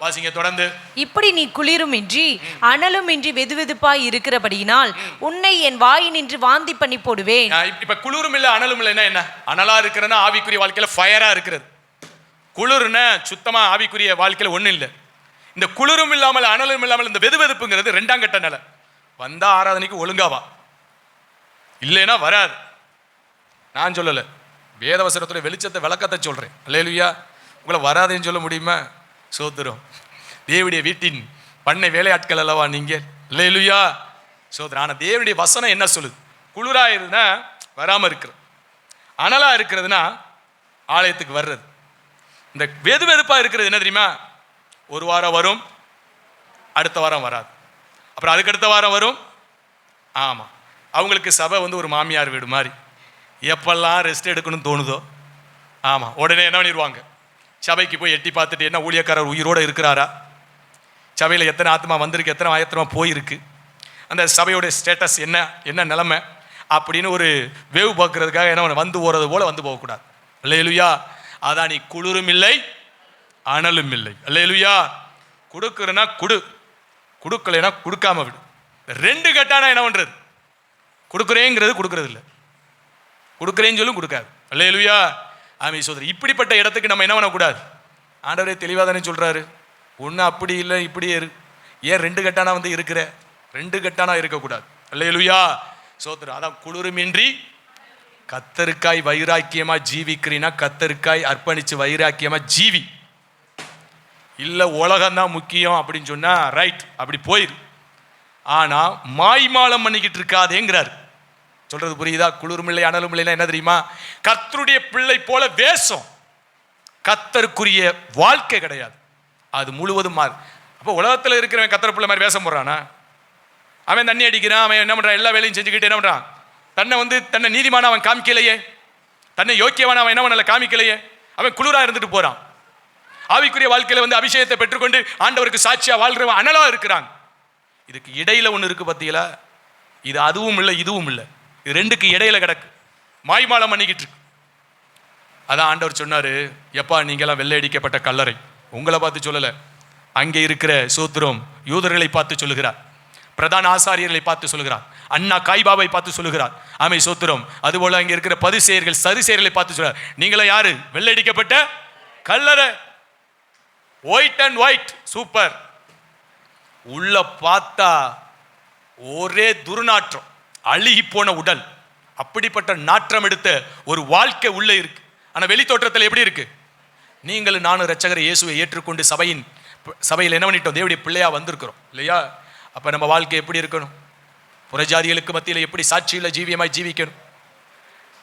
வாசிங்க தொடர்ந்து. இப்படி நீ குளிரும் இன்றி அனலும் இன்றி வெதுவெதுப்பாய் இருக்கிறபடியினால் உன்னை என் வாயினின்று வாந்தி பண்ணி போடுவேன். இப்ப குளிரும் இல்லை அனலும் இல்லைன்னா என்ன? அனலா இருக்கிறன்னா ஆவிக்குரிய வாழ்க்கையில ஃபயரா இருக்கிறது. குளிர்னா சுத்தமா ஆவிக்குரிய வாழ்க்கையில ஒண்ணும் இல்லை. இந்த குளிரும் இல்லாமல் அனலும் இல்லாமல் இந்த வெதுவெதுப்புங்கிறது 2ஆம் கட்ட நிலை. வந்தா ஆராதனைக்கு ஒழுங்காவா, இல்லைன்னா வராது. நான் சொல்லலை, வேதவசனத்துடைய வெளிச்சத்தை விளக்கத்தை சொல்றேன். அல்லேலூயா. உங்களை வராதுன்னு சொல்ல முடியுமா? சோதரம். தேவனுடைய வீட்டின் பண்ணை வேலையாட்கள் அல்லவா நீங்கள்? அல்லேலூயா. சோதரம். ஆனால் தேவனுடைய வசனம் என்ன சொல்லுது? குளிராயிருந்தா வராமல் இருக்கிறது, அனலா இருக்கிறதுனா ஆலயத்துக்கு வர்றது. இந்த வெது வெதுப்பாக இருக்கிறது என்ன தெரியுமா? ஒரு வாரம் வரும், அடுத்த வாரம் வராது, அப்புறம் அதுக்கு அடுத்த வாரம் வரும். ஆமாம், அவங்களுக்கு சபை ஒரு மாமியார் வீடு மாதிரி. எப்பெல்லாம் ரெஸ்ட் எடுக்கணும்னு தோணுதோ, ஆமாம், உடனே என்ன பண்ணிடுவாங்க? சபைக்கு போய் எட்டி பார்த்துட்டு என்ன ஊழியக்காரர் உயிரோடு இருக்கிறாரா, சபையில் எத்தனை ஆத்மா வந்திருக்கு, எத்தனை ஆயத்தமா போயிருக்கு, அந்த சபையோடைய ஸ்டேட்டஸ் என்ன, என்ன நிலைமை அப்படின்னு ஒரு வேவு பார்க்கறதுக்காக என்ன வந்து போகிறது போல வந்து போகக்கூடாது. அல்லேலூயா. அதான் நீ குளிரும் இல்லை அனலும் இல்லை. அல்லேலூயா. கொடுக்குறனா குடு, கொடுக்கலைன்னா கொடுக்காம விடு. 2 கட்டானா என்ன பண்றது? கொடுக்குறேங்கிறது கொடுக்கறது இல்லை, கொடுக்குறேன்னு சொல்லும் கொடுக்காது. அல்லேலூயா. ஆமே சோதரி. இப்படிப்பட்ட இடத்துக்கு நம்ம என்ன பண்ணக்கூடாது? ஆண்டவரே தெளிவாக தானே சொல்றாரு. ஒன்று அப்படி இல்லை இப்படியே இரு. ஏன் 2 கட்டானா இருக்கிற? 2 கட்டானா இருக்கக்கூடாது. அல்லேலூயா. சோதரி. அதான் குளிருமின்றி கத்தருக்காய் வைராக்கியமா ஜீவிக்கிறீன்னா கத்தருக்காய் அர்ப்பணிச்சு வைராக்கியமா ஜீவி. இல்லை உலகம்தான் முக்கியம் அப்படின்னு சொன்னா ரைட், அப்படி போயிரு. ஆனா மாய்மாலம் பண்ணிக்கிட்டு இருக்காதேங்கிறார். சொல்றது புரியுதா? குளிர்மில்லை அனலும் இல்லைன்னா என்ன தெரியுமா? கர்த்தருடைய பிள்ளை போல வேஷம், கர்த்தருக்குரிய வாழ்க்கை கிடையாது. அது முழுவதும் மாறு. அப்போ உலகத்தில் இருக்கிறவன் கர்த்தர் பிள்ளை மாதிரி வேஷம் போடுறானா? அவன் தண்ணி அடிக்கிறான், அவன் என்ன பண்றான்? எல்லா வேலையும் செஞ்சுக்கிட்டு என்ன பண்றான்? தன்னை நீதிமான அவன் காமிக்கலையே, தன்னை யோக்கியமான அவன் என்ன பண்ணல காமிக்கலையே. அவன் குளிரா இருந்துட்டு போறான். ஆவிக்குரிய வாழ்க்கையில அபிஷேகத்தை பெற்றுக்கொண்டு ஆண்டவருக்கு சாட்சியா வாழ்றவன் அனலா இருக்கிறான். இதுக்கு இடையில ஒன்று இருக்கு பத்தியில. இது அதுவும் இல்லை இதுவும் இல்லை, இது 2க்கு இடையில கிடக்கு, மாய்மாலம் பண்ணிக்கிட்டு இருக்கு. அதான் ஆண்டவர் சொன்னாரு, எப்பா நீங்கெல்லாம் வெள்ளை அடிக்கப்பட்ட கல்லறை. உங்களை பார்த்து சொல்லல, அங்கே இருக்கிற சூத்திரம் யூதர்களை பார்த்து சொல்லுகிறார், பிரதான ஆசாரியர்களை பார்த்து சொல்லுகிறார், அண்ணா காய்பாவை பார்த்து சொல்லுகிறார். ஆமை சோத்திரம். அதுபோல அங்கே இருக்கிற பரிசேயர்கள் சதுசேயர்களை பார்த்து சொல்றார், நீங்கள யாரு? வெள்ளடிக்கப்பட்ட கல்லறை. White and white, super. உள்ள பார்த்தா ஒரே துர்நாற்றம், அழுகி போன உடல், அப்படிப்பட்ட நாற்றம் எடுத்த ஒரு வாழ்க்கை உள்ள இருக்கு. ஆனா வெளி தோற்றத்தில் எப்படி இருக்கு? நீங்களும் நானும் இரட்சகரை இயேசுவை ஏற்றுக்கொண்டு சபையில் என்ன பண்ணிட்டோம்? தேவனுடைய பிள்ளையா வந்திருக்கிறோம் இல்லையா? அப்ப நம்ம வாழ்க்கை எப்படி இருக்கணும்? புறஜாதிகளுக்கு மத்தியில் எப்படி சாட்சியில் ஜீவியமாய் ஜீவிக்கணும்?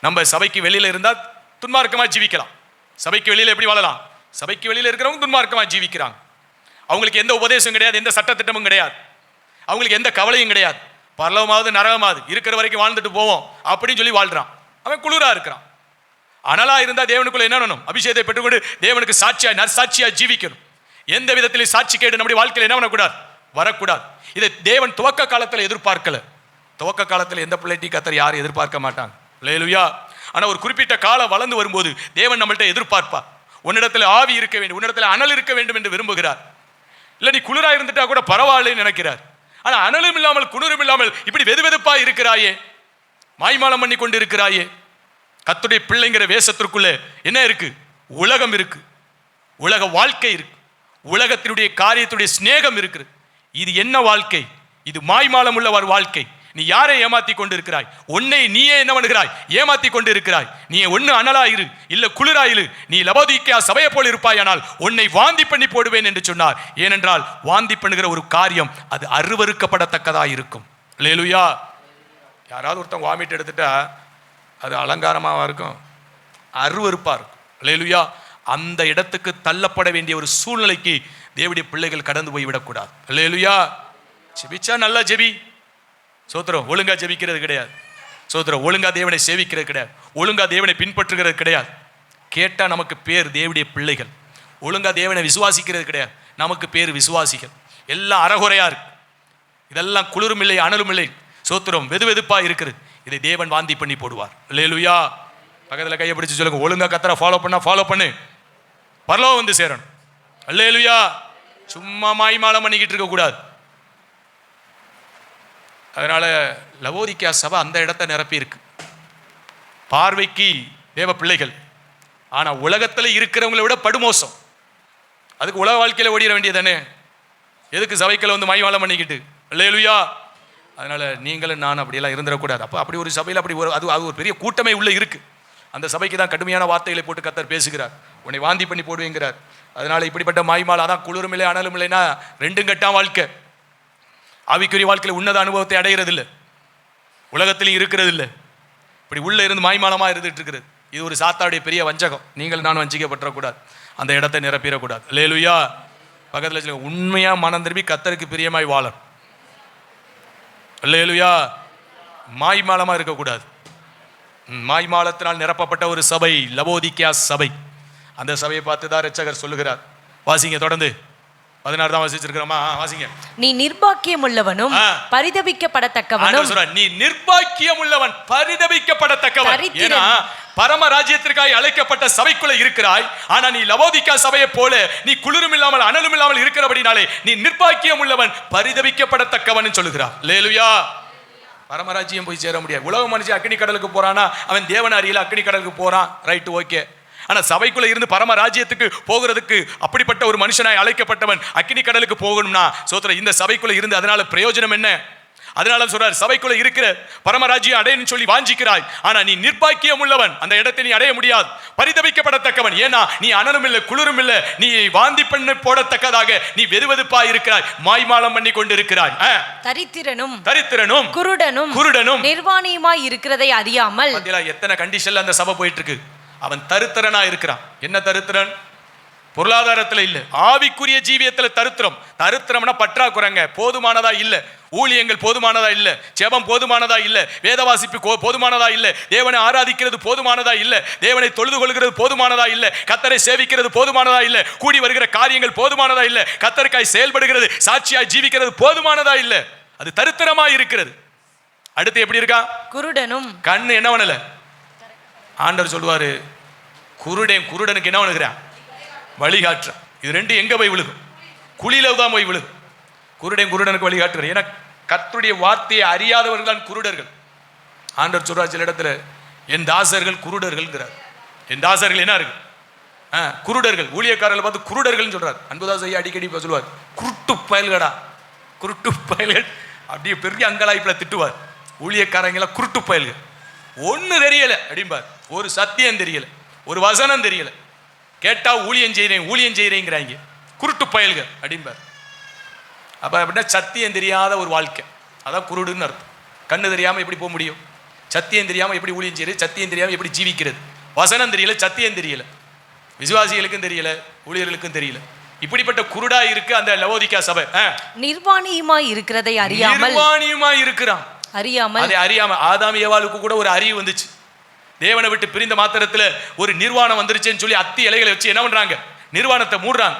நம்ம சபைக்கு வெளியில இருந்தால் துன்மார்க்கமாக ஜீவிக்கலாம். சபைக்கு வெளியில எப்படி வாழலாம்? சபைக்கு வெளியில இருக்கிறவங்க துன்மார்க்கமாக ஜீவிக்கிறாங்க. அவங்களுக்கு எந்த உபதேசம் கிடையாது, எந்த சட்டத்திட்டமும் கிடையாது, அவங்களுக்கு எந்த கவலையும் கிடையாது. பரலவமாவது நரகமாவது இருக்கிற வரைக்கும் வாழ்ந்துட்டு போவோம் அப்படின்னு சொல்லி வாழ்றான். அவன் குளிரா இருக்கிறான். அனலா இருந்தா தேவனுக்குள்ள என்ன பண்ணணும்? அபிஷேகத்தை பெற்றுக்கொண்டு தேவனுக்கு சாட்சியா நற்சாட்சியா ஜீவிக்கணும். எந்த விதத்திலும் சாட்சி கேடு நம்முடைய வாழ்க்கையில் என்ன பண்ணக்கூடாது? வரக்கூடாது. இதை தேவன் துவக்க காலத்தில் எதிர்பார்க்கல. துவக்க காலத்தில் எந்த பிள்ளைட்டி கத்தர் யாரும் எதிர்பார்க்க மாட்டாங்க. அல்லேலூயா. ஆனா ஒரு குறிப்பிட்ட காலம் வளர்ந்து வரும்போது தேவன் நம்மள்ட்ட எதிர்பார்ப்பார். உன்னிடத்தில் ஆவி இருக்க வேண்டும், உன்னிடத்தில் அனல் இருக்க வேண்டும் என்று விரும்புகிறார். இல்ல நீ குளிரா இருந்துட்டா கூட பரவாயில்லைன்னு நினைக்கிறார். ஆனா அனலும் இல்லாமல் குளிரும் இல்லாமல் இப்படி வெதுவெதுப்பா இருக்கிறாயே, மாய்மாலம் பண்ணி கொண்டு இருக்கிறாயே. கர்த்தருடைய பிள்ளைங்கிற வேஷத்திற்குள்ள என்ன இருக்கு? உலகம் இருக்கு, உலக வாழ்க்கை இருக்கு, உலகத்தினுடைய காரியத்துடைய சிநேகம் இருக்கு. இது என்ன வாழ்க்கை? இது மாய்மாலம் உள்ள ஒரு வாழ்க்கை. நீ யாரை ஏமாத்தி கொண்டு இருக்கிறாய்? உன்னை நீயே என்ன பண்ணுகிறாய்? ஏமாத்தி கொண்டு இருக்கிறாய். நீ ஒன்னு அனலாயிரு, இல்ல குளிராயிரு. நீ லவோதிக்கேயா சபையை போல் இருப்பாயானால் உன்னை வாந்தி பண்ணி போடுவேன் என்று சொன்னார். ஏனென்றால் வாந்தி பண்ணுகிற ஒரு காரியம் அது அருவருக்கப்படத்தக்கதா இருக்கும். அல்லேலூயா. யாராவது ஒருத்தன் வாமிட் எடுத்துட்டா அது அலங்காரமாக இருக்கும், அருவருப்பா இருக்கும். அல்லேலூயா. அந்த இடத்துக்கு தள்ளப்பட வேண்டிய ஒரு சூழ்நிலைக்கு தேவனுடைய பிள்ளைகள் கடந்து போய் விடக்கூடாது. அல்லேலூயா. ஜெபிச்சா நல்லா ஜெபி, சோத்திரம். ஒழுங்கா ஜெபிக்கிறது கிடையாது, சோத்திரம். ஒழுங்கா தேவனை சேவிக்கிறது கிடையாது, ஒழுங்கா தேவனை பின்பற்றுகிறது கிடையாது. கேட்டா நமக்கு பேர் தேவனுடைய பிள்ளைகள். ஒழுங்கா தேவனை விசுவாசிக்கிறது கிடையாது, நமக்கு பேர் விசுவாசிகள். எல்லாம் அறகுறையா இருக்கு. இதெல்லாம் குளிரும் இல்லை அனலும் இல்லை, சோத்திரம். வெது வெதுப்பா இருக்குது. இதை தேவன் வாந்தி பண்ணி போடுவார். அல்லேலூயா. பக்கத்தில் கையை பிடிச்சு சொல்லுங்க, ஒழுங்கா கத்தரை ஃபாலோ பண்ணு, பரலோகம் வந்து சேரணும். அல்லேலூயா. சும்மா மாய்மாலம் பண்ணிக்கிட்டு இருக்க கூடாது. அதனால லவோதிக்கேயா சபை அந்த இடத்தை நிரப்பி இருக்கு. பார்வைக்கு தேவ பிள்ளைகள், ஆனா உலகத்துல இருக்கிறவங்களை விட படுமோசம். அதுக்கு உலக வாழ்க்கையில ஓடிட வேண்டியதானே, எதுக்கு சபைக்குள்ள வந்து மாய்மாலம் பண்ணிக்கிட்டு? அல்லேலூயா. அதனால நீங்களும் நான் அப்படியெல்லாம் இருந்துடக்கூடாது. அப்போ அப்படி ஒரு சபையில் அப்படி ஒரு அது ஒரு பெரிய கூட்டமே உள்ள இருக்கு. அந்த சபைக்கு தான் கடுமையான வார்த்தைகளை போட்டு கர்த்தர் பேசுகிறார். உன்னை வாந்தி பண்ணி போடுவேங்கிறார். அதனால இப்படிப்பட்ட மாய்மால், அதான் குளிரும் இல்லை அனலும் இல்லைன்னா ரெண்டும் கட்டாம் வாழ்க்கை. ஆவிக்குரிய வாழ்க்கையில் உன்னத அனுபவத்தை அடைகிறது இல்லை, உலகத்திலையும் இருக்கிறது இல்லை. இப்படி உள்ள இருந்து மாய்மாலமாக இருந்துட்டு இருக்கிறது. இது ஒரு சாத்தாவுடைய பெரிய வஞ்சகம். நீங்கள் நான் வஞ்சிக்கப்பட்டக்கூடாது, அந்த இடத்தை நிரப்பிடக்கூடாது. அல்லேலூயா. பக்கத்தில் உண்மையா மனம் திரும்பி கர்த்தருக்கு பிரியமாய் வாழணும். அல்லேலூயா. மாய்மாலமாக இருக்கக்கூடாது. மாய்மாலத்தினால் நிரப்பப்பட்ட ஒரு சபை லவோதிக்கேயா சபை. அந்த சபையை பார்த்து தான் இரட்சகர் சொல்லுகிறார். வாசிங்க தொடர்ந்து. 16 தான் வாசிச்சிருக்கிறோமா? வாசிங்க. நீ நிர்பாக்கியம் உள்ளவனும் பரிதபிக்கப்படத்தக்கவனும். நீ நிர்பாக்கியம் உள்ளவன், பரிதபிக்கப்படத்தக்கவன். ஏன்னா பரம ராஜ்யத்திற்காக அழைக்கப்பட்ட சபைக்குள்ள இருக்கிறாய். ஆனா நீ லவோதிக்கேயா சபையை போல நீ குளிரும் இல்லாமல் அனலும் இல்லாமல் இருக்கிறபடினாலே நீ நிர்பாக்கியம் உள்ளவன், பரிதபிக்கப்படத்தக்கவன் சொல்லுகிறார். அல்லேலூயா. பரமராஜ்யம் போய் சேர முடியாது. உலக மனுஷன் அக்னி கடலுக்கு போறானா, அவன் தேவன் அறியல அக்னி கடலுக்கு போறான், ரைட்டு, ஓகே. ஆனா சபைக்குள்ள இருந்து பரம ராஜ்யத்துக்கு போகிறதுக்கு அப்படிப்பட்ட ஒரு மனுஷனாய் அழைக்கப்பட்டவன் அக்னி கடலுக்கு போகணும்னா சோத்திரம் இந்த சபைக்குள்ள இருந்து அதனால பிரயோஜனம் என்ன? அதனால சொல்றார், சபைக்குள்ள இருக்கிற பரமராஜ்யம் அடையன்னு சொல்லி வாஞ்சிக்கிறாய், ஆனா நீ நிர்பாக்கியம் உள்ளவன், அந்த இடத்தை நீ அடைய முடியாது. பரிதபிக்கப்படத்தக்கவன். ஏன்னா நீ அனலும் இல்லை குளிரும் இல்லை, நீ வாந்தி பண்ண போடத்தக்கதாக நீ வெதுவெதுப்பா இருக்கிறாய், மாய்மாலம் பண்ணி கொண்டு இருக்கிறாய். தரித்திரனும் குருடனும் நிர்வாணியுமாய் இருக்கிறதை அறியாமல். எத்தனை கண்டிஷன்ல அந்த சபை போயிட்டு இருக்கு. அவன் தரித்திரனா இருக்கிறான். என்ன தரித்திரன்? பொருளாதாரத்துல இல்ல, ஆவிக்குரிய ஜீவியத்துல தரித்திரம். தரித்திரம்னா பற்றாக்குறைங்க, போதுமானதா இல்ல, ஊழியங்கள் போதுமானதா இல்ல, ஜெபம் போதுமானதா இல்ல, வேத வாசிப்பு போதுமானதா இல்ல, தேவனை ஆராதிக்கிறது போதுமானதா இல்ல, தேவனை தொழுது கொள்கிறது போதுமானதா இல்ல, கர்த்தரை சேவிக்கிறது போதுமானதா இல்ல, கூடி வருகிற காரியங்கள் போதுமானதா இல்ல, கர்த்தருக்காய் செயல்படுகிறது சாட்சியாய் ஜீவிக்கிறது போதுமானதா இல்ல, அது தரித்திரமா இருக்கிறது. அடுத்து எப்படி இருக்கா? குருடனும். கண்ணு என்ன பண்ணல? ஆண்டவர் சொல்லுவாரு, குருடனுக்கு என்ன பண்ணுகிறான்? வழிகாட்டுறான். இது ரெண்டு எங்க போய் விழுகும்? குழியில தான் போய் விழுகும். குருடனுக்கு வழிகாட்டுறான். ஏன்னா கர்த்தருடைய வார்த்தையை அறியாதவர்கள் தான் குருடர்கள். ஆண்டவர் சொல்றார் சில இடத்துல, என் தாசர்கள் குருடர்கள்ங்கிறார். என் தாசர்கள் என்ன இருக்கு? குருடர்கள். ஊழியக்காரர்கள் பார்த்து குருடர்கள் சொல்றார். அன்புதாஸ் ஐயா அடிக்கடி சொல்லுவார், குருட்டு பயல்கடா, குருட்டு பயல்கள். அப்படியே பெரிய அங்கலாய்ப்புல திட்டுவார். ஊழியக்காரங்களாம் குருட்டு பயல்கள், ஒன்னு தெரியல அப்படிம்பார், ஒரு சத்தியம் தெரியல, ஒரு வசனம் தெரியல, கேட்டா ஊழியம் செய்யறேங்கிறாங்க, குருட்டு பயல்கள் அப்படிம்பார். அப்ப அப்படின்னா சத்தியம் தெரியாத ஒரு வாழ்க்கை, அதான் குருடுன்னு அர்த்தம். கண்ணு தெரியாம எப்படி போக முடியும்? சத்தியம் தெரியாம எப்படி ஊழியம் செய்யறது? சத்தியம் தெரியாம எப்படி ஜீவிக்கிறது? வசனம் தெரியல, சத்தியம் தெரியல, விசுவாசிகளுக்கும் தெரியல, ஊழியர்களுக்கும் தெரியல. இப்படிப்பட்ட குருடா இருக்கு அந்த லவோதிக்கேயா சபை. நிர்வாணியுமாய் இருக்கிறதை அறியாமல். நிர்வாணியுமாய் இருக்கிறான், அதை அறியாம. ஆதாம் ஏவாளுக்கு கூட ஒரு அறிவு வந்துச்சு. தேவனை விட்டு பிரிந்த மாத்திரத்துல ஒரு நிர்வாணம் வந்துருச்சுன்னு சொல்லி அத்தி இலைகளை வச்சு என்ன பண்றாங்க? நிர்வாணத்தை மூடுறாங்க.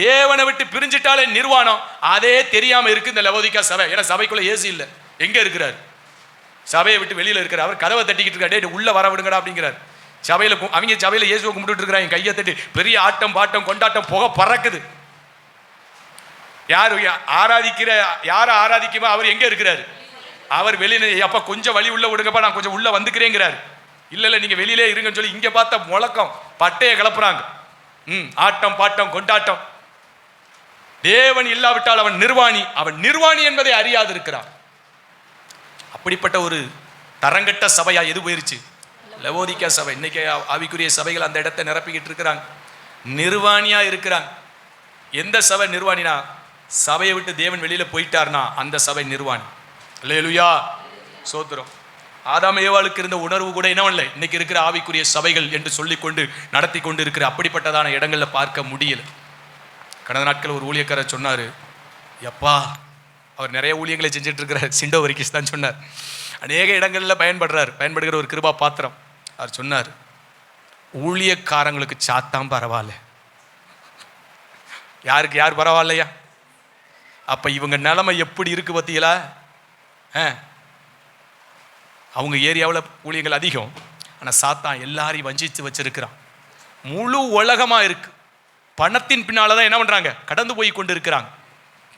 தேவனை விட்டு பிரிஞ்சிட்டாலே நிர்வாணம். அதே தெரியாம இருக்கு இந்த லவோதிக்கா சபை. ஏன்னா சபைக்குள்ள ஏசு இல்லை. எங்க இருக்கிறார்? சபையை விட்டு வெளியில இருக்கிறார். அவர் கதவை தட்டிக்கிட்டு இருக்காரு, உள்ள வர விடுங்கடா அப்படிங்கிறார். அவங்க சபையில இயேசுவை கும்பிட்டு இருக்கிறாங்க, கையை தட்டி பெரிய ஆட்டம் பாட்டம் கொண்டாட்டம், புகை பறக்குது. யார் ஆராதிக்குமோ அவர் எங்க இருக்கிறாரு? அவர் வெளியில. அப்ப கொஞ்சம் வழி உள்ள விடுங்கப்பா, நான் கொஞ்சம் உள்ள வந்துக்கிறேங்கிறாரு. இல்ல நீங்க வெளியிலே இருங்கன்னு சொல்லி இங்க பார்த்த முழக்கம் பட்டையை கிளப்புறாங்க. ஆட்டம் பாட்டம் கொண்டாட்டம். தேவன் இல்லாவிட்டால் அவன் நிர்வாணி. அவன் நிர்வாணி என்பதை அறியாது இருக்கிறான். அப்படிப்பட்ட ஒரு தரங்கட்ட சபையா எது போயிருச்சு? லவோதிக்கா சபை. இன்னைக்கு ஆவிக்குரிய சபைகள் அந்த இடத்தை நிரப்பிக்கிட்டு இருக்கிறாங்க. நிர்வாணியா இருக்கிறாங்க. எந்த சபை நிர்வாணினா? சபையை விட்டு தேவன் வெளியில போயிட்டார்னா அந்த சபை நிர்வாணி. அல்லேலூயா, சோத்திரம். ஆதாம் ஏவாளுக்கு இருந்த உணர்வு கூட என்னவல்ல இன்னைக்கு இருக்கிற ஆவிக்குரிய சபைகள் என்று சொல்லிக்கொண்டு நடத்தி கொண்டு இருக்கிற அப்படிப்பட்டதான இடங்கள்ல பார்க்க முடியல. கடந்த நாட்கள் ஒரு ஊழியக்காரர் சொன்னார், எப்பா அவர் நிறைய ஊழியங்களை செஞ்சுட்டு இருக்கிறார். சிண்டோ வரிக்கிஸ் தான் சொன்னார். அநேக இடங்களில் பயன்படுகிற ஒரு கிருபா பாத்திரம். அவர் சொன்னார், ஊழியக்காரங்களுக்கு சாத்தான் பரவாயில்ல, யாருக்கு யார் பரவாயில்லையா? அப்போ இவங்க நிலைமை எப்படி இருக்கு பார்த்தீங்களா? அவங்க ஏரியாவில் ஊழியங்கள் அதிகம், ஆனால் சாத்தான் எல்லாரையும் வஞ்சித்து வச்சிருக்கிறான். முழு உலகமாக இருக்கு. பணத்தின் பின்னால் தான் என்ன பண்ணுறாங்க? கடந்து போய் கொண்டு இருக்கிறாங்க.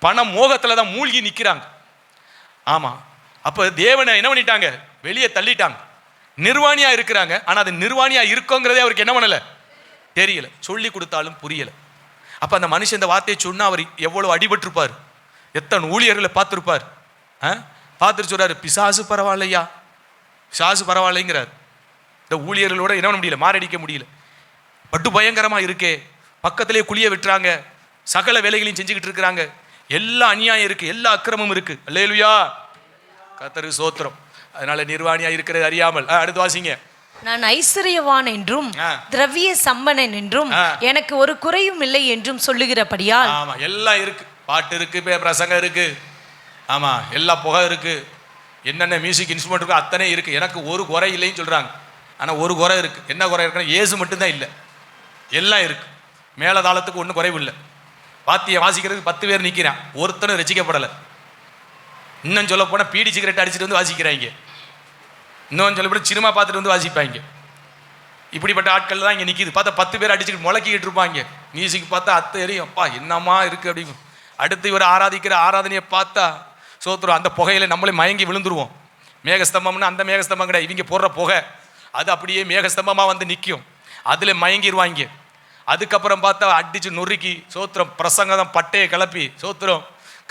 பண மோகத்தில் தான் மூழ்கி நிற்கிறாங்க. ஆமாம். அப்போ தேவனை என்ன பண்ணிட்டாங்க? வெளியே தள்ளிட்டாங்க. நிர்வாணியாக இருக்கிறாங்க. ஆனால் அது நிர்வாணியாக இருக்கோங்கிறதே அவருக்கு என்ன பண்ணலை? தெரியல. சொல்லி கொடுத்தாலும் புரியலை. அப்போ அந்த மனுஷன் இந்த வார்த்தையை சொன்னால் அவர் எவ்வளோ அடிபட்டிருப்பார், எத்தனை ஊழியர்களை பார்த்துருப்பார். பார்த்துட்டு சொல்கிறார், பிசாசு பரவாயில்லையா, பிசாசு பரவாயில்லைங்கிறார். இந்த ஊழியர்களோட என்ன பண்ண முடியல, மாரடிக்க முடியல. பட்டு பயங்கரமாக இருக்கே, பக்கத்திலே குழிய விட்டுறாங்க, சகல வேலைகளையும் செஞ்சுக்கிட்டு இருக்கிறாங்க, எல்லா அநியாயம் இருக்குது, எல்லா அக்கிரமும் இருக்குது. அல்லேலூயா, கர்த்தருக்கு ஸ்தோத்திரம். அதனால நிர்வாணியாக இருக்கிறது அறியாமல். அடுத்து வாசிங்க. நான் ஐஸ்வர்யவான் என்றும் திரவிய சம்பனன் என்றும் எனக்கு ஒரு குறையும் இல்லை என்றும் சொல்லுகிறபடியால். ஆமா, எல்லாம் இருக்கு. பாட்டு இருக்கு, பிரசங்கம் இருக்கு, ஆமா, எல்லா புகை இருக்கு, என்னென்ன மியூசிக் இன்ஸ்ட்ருமெண்ட் இருக்கு அத்தனை இருக்கு. எனக்கு ஒரு குறை இல்லைன்னு சொல்றாங்க. ஆனா ஒரு குறை இருக்கு. என்ன குறை இருக்குன்னா இயேசு மட்டும்தான் இல்லை. எல்லாம் இருக்கு. மேலதாளத்துக்கு ஒன்றும் குறைவு இல்லை. வாத்தியை வாசிக்கிறதுக்கு 10 பேர் நிற்கிறான், ஒருத்தனும் ரசிக்கப்படலை. இன்னும் சொல்ல போனால் பீடி சிகரெட் அடிச்சுட்டு வந்து வாசிக்கிறாங்க. இன்னும் சொல்ல போனால் சினிமா பார்த்துட்டு வந்து வாசிப்பாங்க. இப்படிப்பட்ட ஆட்கள் தான் இங்கே நிற்கிது. பார்த்தா 10 பேர் அடிச்சுட்டு முழக்கிக்கிட்டு இருப்பாங்க. மியூசிக் பார்த்தா அத்தை எரியும், அப்பா என்னம்மா இருக்குது அப்படின்னு. அடுத்து இவர் ஆராதிக்கிற ஆராதனையை பார்த்தா சோத்துரும், அந்த புகையில் நம்மளே மயங்கி விழுந்துருவோம். மேகஸ்தம்பம்னு அந்த மேகஸ்தம்பம் கிடையாது, இவங்க போடுற புகை அது அப்படியே மேகஸ்தம்பமாக வந்து நிற்கும், அதில் மயங்கிடுவாங்க. அதுக்கப்புறம் பார்த்தா அடிச்சு நொறுக்கி சோத்திரம் பிரசங்கம் பட்டையை கிளப்பி சோத்திரம்,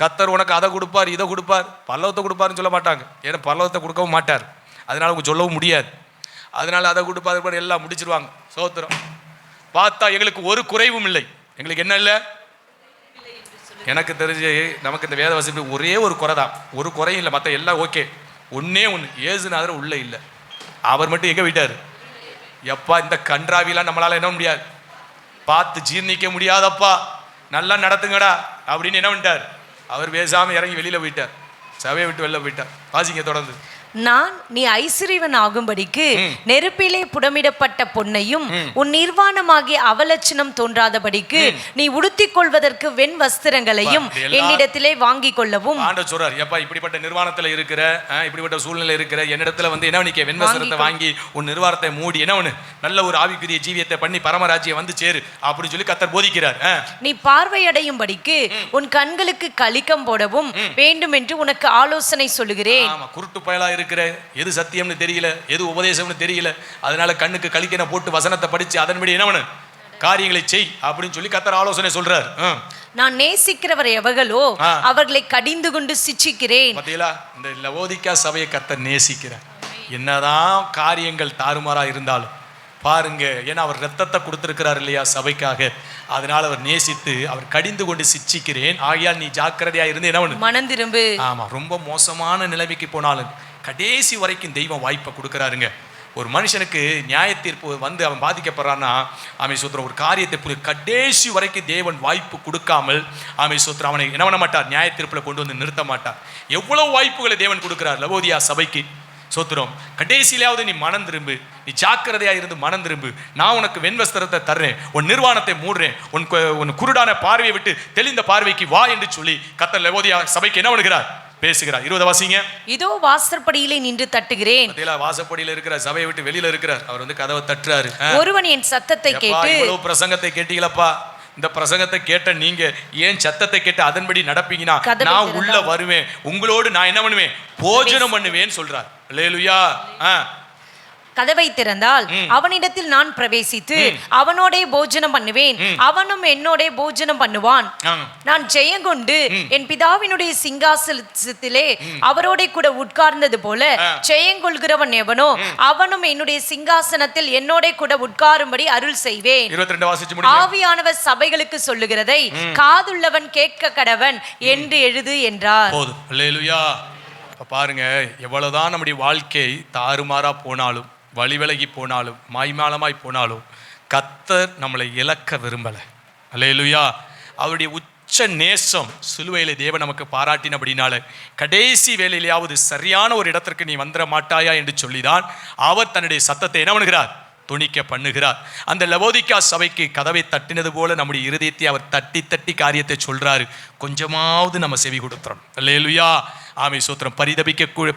கர்த்தர் உனக்கு அதை கொடுப்பார் இதை கொடுப்பார், பல்லவத்தை கொடுப்பாருன்னு சொல்ல மாட்டாங்க. ஏன்னா பல்லவத்தை கொடுக்கவும் மாட்டார், அதனால் அவங்க சொல்லவும் முடியாது. அதனால் அதை கொடுப்பாரு எல்லாம் முடிச்சிருவாங்க. சோத்திரம். பார்த்தா எங்களுக்கு ஒரு குறைவும் இல்லை. எங்களுக்கு என்ன இல்லை? எனக்கு தெரிஞ்சு நமக்கு இந்த வேத வசதி ஒரே ஒரு குறை தான். ஒரு குறையும் இல்லை, மற்ற எல்லாம் ஓகே. ஒன்றே ஒன்று, ஏசுநாதர் உள்ளே இல்லை. அவர் மட்டும் எங்கே போயிட்டார்? எப்பா இந்த கன்றாவிலாம் நம்மளால் என்ன முடியாது, பார்த்து ஜீர்ணிக்க முடியாதப்பா, நல்லா நடத்துங்கடா அப்படின்னு என்ன பண்ணிட்டார்? அவர் பேசாமல் இறங்கி வெளியில் போயிட்டார், சபையை விட்டு வெளில போயிட்டார். வாசிங்க தொடர்ந்து. நான் நீ ஐஸ்வர்யவன் ஆகும்படிக்கு நெருப்பிலே புடமிடப்பட்ட பொன்னையும் உன் நிர்வாணமாகிய அவலட்சணம் தோன்றாதபடிக்கு நீ உடுத்திக் கொள்வதற்கு வெண் வஸ்திரங்களையும் என்னிடத்திலே வாங்கி கொள்ளவும். ஆண்டவர் சொல்றார், எப்பா இப்படிப்பட்ட நிர்வாணத்துல இருக்கிற, இப்படிப்பட்ட சூழ்நிலை இருக்கிற என்னிடத்துல வந்து என்ன நிக்க வெண் வஸ்திரத்தை வாங்கி உன் நிர்வாணத்தை மூடி என்ன ஒண்ணு நல்ல ஒரு ஆவிக்குரிய ஜீவியத்தை பண்ணி பரமராஜ்யம் வந்து சேரு அப்படின்னு சொல்லி கர்த்தர் போதிக்கிறார். நீ பார்வையடையும்படிக்கு உன் கண்களுக்கு கலிக்கம் போடவும் வேண்டும் என்று உனக்கு ஆலோசனை சொல்லுகிறேன். ஆமா, குருட்டு பயலா இருக்கிற, எது சத்தியம்னு தெரியல, எது உபதேசம்னு தெரியல, அதனால கண்ணுக்கு கலிக்கனை போட்டு வசனத்தை படிச்சு அதன்படி என்ன காரியங்களை செய் அப்படின்னு சொல்லி கர்த்தர் ஆலோசனை சொல்றார். நான் நேசிக்கிறவர் எவர்களோ அவர்களை கடிந்து கொண்டு சிட்சிக்கிறேன். பாத்தீங்களா, இந்த லவோதிக்கா சபையை கர்த்தர் நேசிக்கிறார். என்னதான் காரியங்கள் தாறுமாறா இருந்தாலும் பாருங்க, ஏன்னா அவர் ரத்தத்தை கொடுத்திருக்கிறார் இல்லையா சபைக்காக, அதனால அவர் நேசித்து அவர் கடிந்து கொண்டு சிட்சிக்கிறேன், ஆகையால் நீ ஜாக்கிரதையா இருந்து என்ன மனம் திரும்பு. ஆமா, ரொம்ப மோசமான நிலைமைக்கு போனாலும் கடைசி வரைக்கும் தெய்வம் வாய்ப்பை கொடுக்குறாருங்க. ஒரு மனுஷனுக்கு நியாய தீர்ப்பு வந்து அவன் பாதிக்கப்படுறான்னா ஆமை சூத்திரம் ஒரு காரியத்தை கடைசி வரைக்கும் தேவன் வாய்ப்பு கொடுக்காமல் ஆமை சூத்திரம் அவனை என்ன பண்ண மாட்டார், நியாய தீர்ப்பில் கொண்டு வந்து நிறுத்த மாட்டார். எவ்வளவு வாய்ப்புகளை தேவன் கொடுக்கிறார் லவோதியா சபைக்கு. சோத்திரம். கடைசியிலாவது நீ மனம் திரும்பு, நீ ஜாக்கிரதையா இருந்து மனம் திரும்பு. நான் உனக்கு வெண்வஸ்திரத்தை தர்றேன், உன் நிர்வாணத்தை மூடுறேன், உன் குருடான பார்வையை விட்டு தெளிந்த பார்வைக்கு வா என்று சொல்லி கர்த்தர் லவோதியா சபைக்கு என்ன பண்ணுகிறார்? பேசுகிறார். 20 வாசிங்க. இதோ வாசற்படியிலே நின்று தட்டுகிறேன். வாசப்படியில இருக்கிற சபையை விட்டு வெளியில இருக்கிறார். அவர் வந்து கதவை தட்டுறாரு. ஒருவன் என் சத்தத்தை கேட்டு. இவ்வளவு பிரசங்கத்தை கேட்டீங்களப்பா, இந்த பிரசங்கத்தை கேட்ட நீங்க ஏன் சத்தத்தை கேட்டு அதன்படி நடப்பீங்கன்னா நான் உள்ள வருவேன், உங்களோடு நான் என்ன பண்ணுவேன்? போஜனம் பண்ணுவேன்னு சொல்றார். அல்லேலூயா. கதவை திறந்தால் அவனிடத்தில் நான் பிரவேசித்து அவனோட போஜனம் பண்ணுவேன், அவனும் என்னோட போஜனம் பண்ணுவான். நான் ஜெயங்கொண்டு என் பிதாவினுடைய சிங்காசனத்திலே அவரோட கூட உட்கார்ந்தது போல ஜெயங்கொள்கிறவன் எவனோ அவனும் என்னுடைய சிங்காசனத்தில் என்னோட கூட உட்காரும்படி அருள் செய்வேன். 22 வாசிச்சு முடிங்க. ஆவியானவர் சபைகளுக்கு சொல்லுகிறதை காதுள்ளவன் கேட்க கடவன் என்று எழுது என்றார். போதும். அல்லேலூயா. பாருங்க, எவ்வளவுதான் நம்முடைய வாழ்க்கை தாறுமாறா போனாலும், வழி விலகி போனாலும், மாய்மாலமாய் போனாலும் கர்த்தர் நம்மளை இழக்க விரும்பலை. அல்லேலூயா. அவருடைய உச்ச நேசம் சிலுவையிலே தேவன் நமக்கு பாராட்டினபடினால கடைசி வேலையிலேயாவது சரியான ஒரு இடத்திற்கு நீ வந்துட மாட்டாயா என்று சொல்லிதான் அவர் தன்னுடைய சத்தத்தை என்ன பண்ணுகிறார்? துணிக்க பண்ணுகிறார். அந்த லவோதிக்கா சபைக்கு கதவை தட்டினது போல நம்முடைய இருதயத்தை அவர் தட்டி தட்டி காரியத்தை சொல்றாரு. கொஞ்சமாவது நம்ம செவி கொடுத்துறோம். அல்லேலூயா. ஆமை சோத்திரம்.